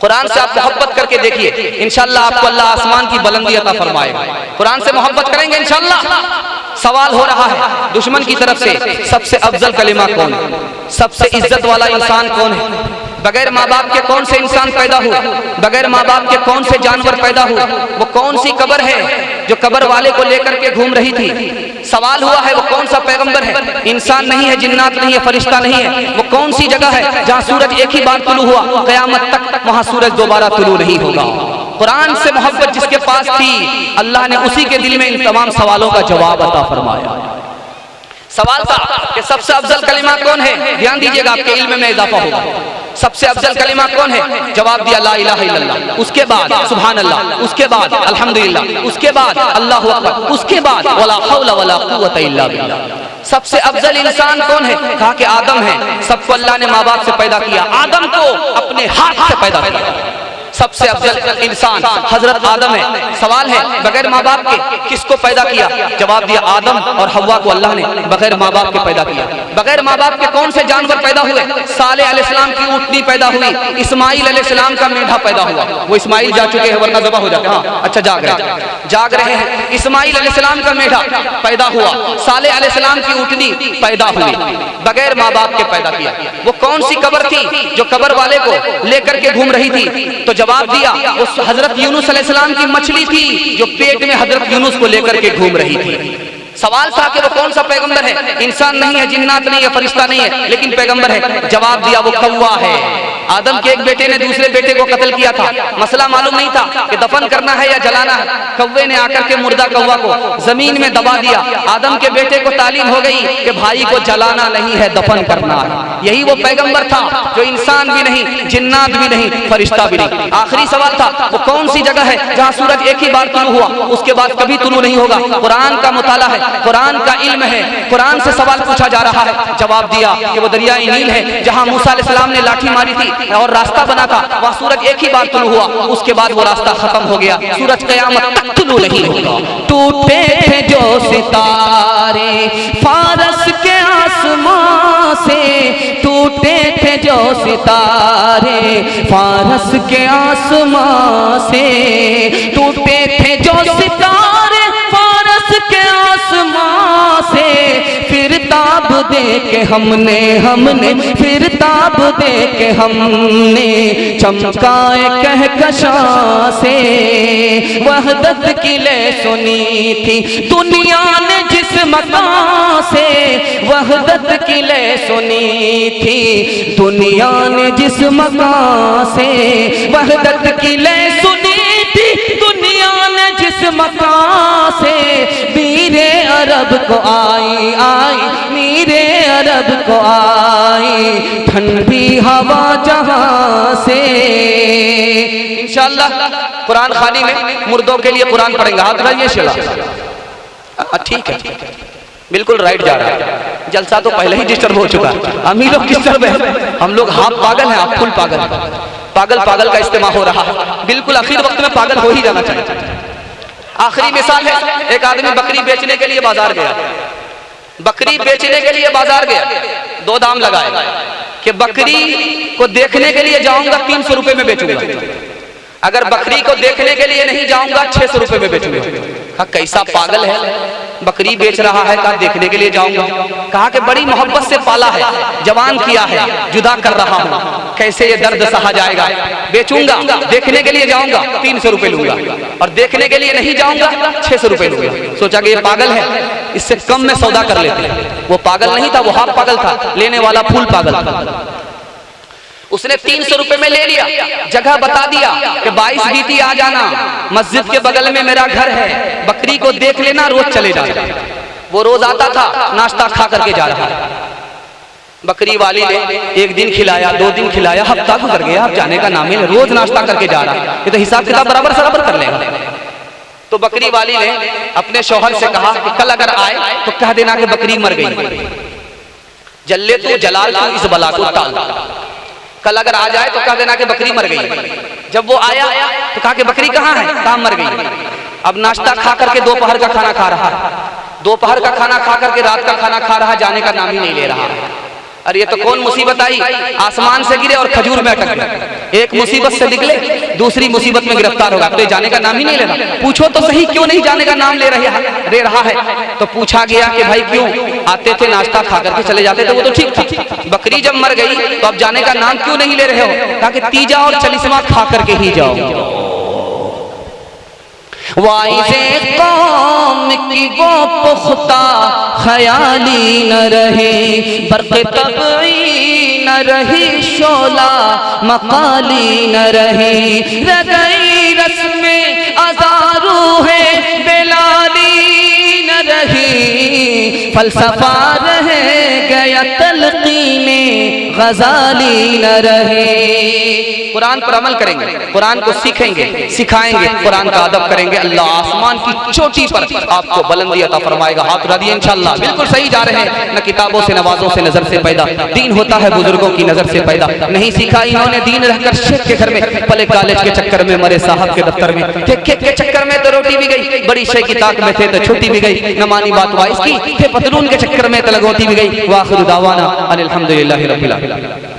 कुरान से आप मोहब्बत करके देखिए, इंशाअल्लाह आपको अल्लाह आसमान की बुलंदी अता फरमाएगा। कुरान से मोहब्बत करेंगे इंशाअल्लाह। सवाल हो रहा है दुश्मन की तरफ से, सबसे अफजल कलिमा कौन है, सबसे इज्जत वाला इंसान कौन है, बगैर माँ बाप के कौन से इंसान पैदा हुआ, बगैर माँ बाप के कौन से जानवर पैदा हुआ, वो कौन सी कब्र है जो कब्र वाले को लेकर के घूम रही थी। सवाल हुआ है वो कौन सा पैगंबर है, इंसान नहीं है, जिन्नात नहीं है, फरिश्ता नहीं है। वो कौन सी जगह है जहाँ सूरज एक ही बार तुलू हुआ, क़यामत तक वहाँ सूरज दोबारा तुलू नहीं होगा। कुरान से मोहब्बत जिसके पास थी, अल्लाह ने उसी के दिल में इन तमाम सवालों का जवाब अता फरमाया। सवाल था कि सबसे अफजल कलिमा कौन है, ध्यान दीजिएगा आपके इल्म में इजाफा होगा। सबसे अफजल कलिमा कौन है? जवाब दिया ला इलाहा इल्लल्लाह, उसके बाद सुभान अल्लाह, उसके बाद अल्हम्दुलिल्लाह, उसके बाद अल्लाहु अकबर, उसके बाद वला हौला वला कुव्वता इल्ला बिल्लाह। सबसे अफजल इंसान कौन है? कहा कि आदम है। सबको अल्लाह ने माँ बाप से पैदा किया, आदम को अपने हाथ से पैदा किया। सबसे अफजल इंसान हजरत आदम है। सवाल है बगैर माँ बाप के किसको पैदा किया? जवाब दिया आदम और हव्वा को अल्लाह ने बगैर माँ बाप के पैदा किया। बगैर माँ बाप के कौन से जानवर पैदा हुए? सालेह अलैहिस्सलाम की ऊँटनी पैदा हुई, इस्माइल अलैहिस्सलाम का मेढा पैदा हुआ। वो इस्माइल जा चुके हैं वरना ज़बह हो जाते। हाँ अच्छा, जाग रहे हैं। इस्माइल अलैहिस्सलाम का मेढा पैदा हुआ, सालेह अलैहिस्सलाम की ऊँटनी पैदा हुई, बगैर माँ बाप के पैदा किया। वो कौन सी कब्र थी जो कब्र वाले को लेकर के घूम रही थी? तो जवाब दिया वो हजरत यूनुस अलैहिस्सलाम की मछली थी जो पेट में हजरत यूनुस को लेकर के घूम रही थी। सवाल था कि वो कौन सा पैगंबर है? इंसान नहीं है, जिन्नात नहीं है, फरिश्ता नहीं है, लेकिन पैगंबर है। जवाब दिया वो कौवा है। आदम के एक बेटे ने दूसरे बेटे को कत्ल किया था, मसला मालूम नहीं था कि दफन करना है या जलाना है। कौवे ने आकर के मुर्दा कौवा को जमीन में दबा दिया। आदम के बेटे को तालीम हो गई कि भाई को जलाना नहीं है, दफन करना है। यही वो पैगंबर था जो इंसान भी नहीं, जिन्नात भी नहीं, फरिश्ता भी नहीं। आखिरी सवाल था वो कौन सी जगह है जहां सूरज एक ही बार तुलू हुआ, उसके बाद कभी तुलू नहीं होगा। कुरान का मुताला है, कुरान का इल्म है, कुरान से सवाल पूछा जा रहा है। जवाब दिया कि वो दरियाए नील है जहां मूसा अलैहिस्सलाम ने लाठी मारी थी और रास्ता बना था, वहां सूरज एक ही बार तुलू हुआ, उसके बाद वो रास्ता खत्म हो गया। सूरज क़यामत तक तुलू नहीं होगा। टूटे थे जो सितारे फारस के आसमां से, टूटे थे जो सितारे फारस के आसमां से, टूटे थे जो सितारे फारस के आसमां से। फिर ताब दे के हमने फिर ताब दे के हमने चमकाए कहकशां से। वहदत की ले सुनी थी दुनिया ने जिस मकान से, वहदत की ले सुनी थी दुनिया ने जिस मकान से। वहदत की ले सुनी थी दुनिया ने जिस मकान से। मीरे अरब को आई मीरे अरब को आई ठंडी हवा जहां से। इंशाअल्लाह कुरान खानी में मुर्दों के लिए कुरान पढ़ेंगे। हाथ रहिए शेला, ठीक है, बिल्कुल राइट जा रहा है। जलसा तो पहले ही डिस्टर्ब हो चुका है, हम ही लोग डिस्टर्ब है। हम लोग हाफ पागल हैं, आप फुल पागल हैं। पागल का इस्तेमाल हो रहा है, बिल्कुल आखिर वक्त में पागल हो ही जाना चाहिए। आखिरी मिसाल है, एक आदमी बकरी बेचने के लिए बाजार गया। बकरी बेचने के लिए बाजार गया, दो दाम लगाए कि बकरी को देखने के लिए जाऊंगा 300 रुपए में बेचूंगा, अगर बकरी को देखने के लिए नहीं जाऊंगा 600 रुपए में बेचूंगा। कहा कैसा पागल है, बकरी बेच रहा है, कहा देखने के लिए जाऊंगा। कहा कि बड़ी मोहब्बत से पाला है, जवान किया है, जुदा कर रहा हूं, कैसे ये दर्द सहा जाएगा। बेचूंगा, देखने के लिए जाऊंगा 300 रुपए लूंगा, और देखने के लिए नहीं जाऊंगा 600 रुपए लूंगा। सोचा कि ये पागल है, इससे कम में सौदा कर लेते हैं। वो पागल नहीं था, वो हाफ पागल था, लेने वाला फुल पागल था। उसने 300 रुपए में ले लिया, जगह बता दिया कि 22 बीती आ जाना, मस्जिद के बगल में मेरा घर है, बकरी को देख लेना, रोज चले जाना। वो रोज आता था, नाश्ता खा करके जा रहा है। बकरी वाली ने एक दिन खिलाया, 2 दिन खिलाया, हफ्ता गुजर गया, अब जाने का नाम ही नहीं, रोज नाश्ता करके जा रहा है, ये तो हिसाब किताब बराबर कर लेगा। तो बकरी वाली ने अपने शौहर से कहा कि कल अगर आए तो कह देना कि बकरी मर गई, जल्ले तो जलाल तू इस बला को टाल। कल अगर आ जाए तो कह देना कि बकरी मर गई। जब वो आया तो कहा कि बकरी कहाँ है, कहाँ मर गई। अब नाश्ता खा करके दोपहर का खाना खा रहा है, दोपहर का खाना खा करके रात का खाना खा रहा, जाने का नाम ही नहीं ले रहा। अरे ये तो कौन मुसीबत आई, आसमान से गिरे और खजूर में अटक गए। एक मुसीबत से निकले, दूसरी मुसीबत में गिरफ्तार होगा, तो ये जाने का नाम ही नहीं ले रहा। पूछो तो सही क्यों नहीं जाने का नाम ले रहा है। तो पूछा गया कि भाई क्यों, आते थे नाश्ता खा करके चले जाते थे, वो तो ठीक था, बकरी जब मर गई तो अब जाने का नाम क्यों नहीं ले रहे हो। कहा कि तीजा और चलिस्मा खा करके ही जाओ। वाइज़े कौम की वो पुख्ता ख्याली न रहे, बर्क़ तबई न रही, शोला मकाली न रहे। रगई रस्में अज़ारू है, बेलाली न रही, फलसफा रह गया, तलक़ीने ग़ज़ाली न रहे। कुरान पर अमल करेंगे, कुरान को सीखेंगे, सिखाएंगे, कुरान का अदब करेंगे, अल्लाह आसमान की चोटी पर आपको बुलंदी अता फरमाएगा। हाथ उठा दिए इंशाअल्लाह। बिल्कुल सही जा रहे हैं, न किताबों से, नवाजों से, नजर से पैदा दीन होता है, बुजुर्गों की नजर से पैदा नहीं सीखा इन्होंने दीन, रहकर शेख के घर में पले, कॉलेज के चक्कर में मरे, साहब के दफ्तर में थे, खेत के चक्कर में तो रोटी भी गई, बड़ी शेख की ताक में थे तो छुट्टी भी गई, न मानी बात वाइस की, थे पतलून के चक्कर में तो लगोती भी गई। वाखिर दावाना अनिल हम्दुलिल्लाहि रब्बिल आलमीन।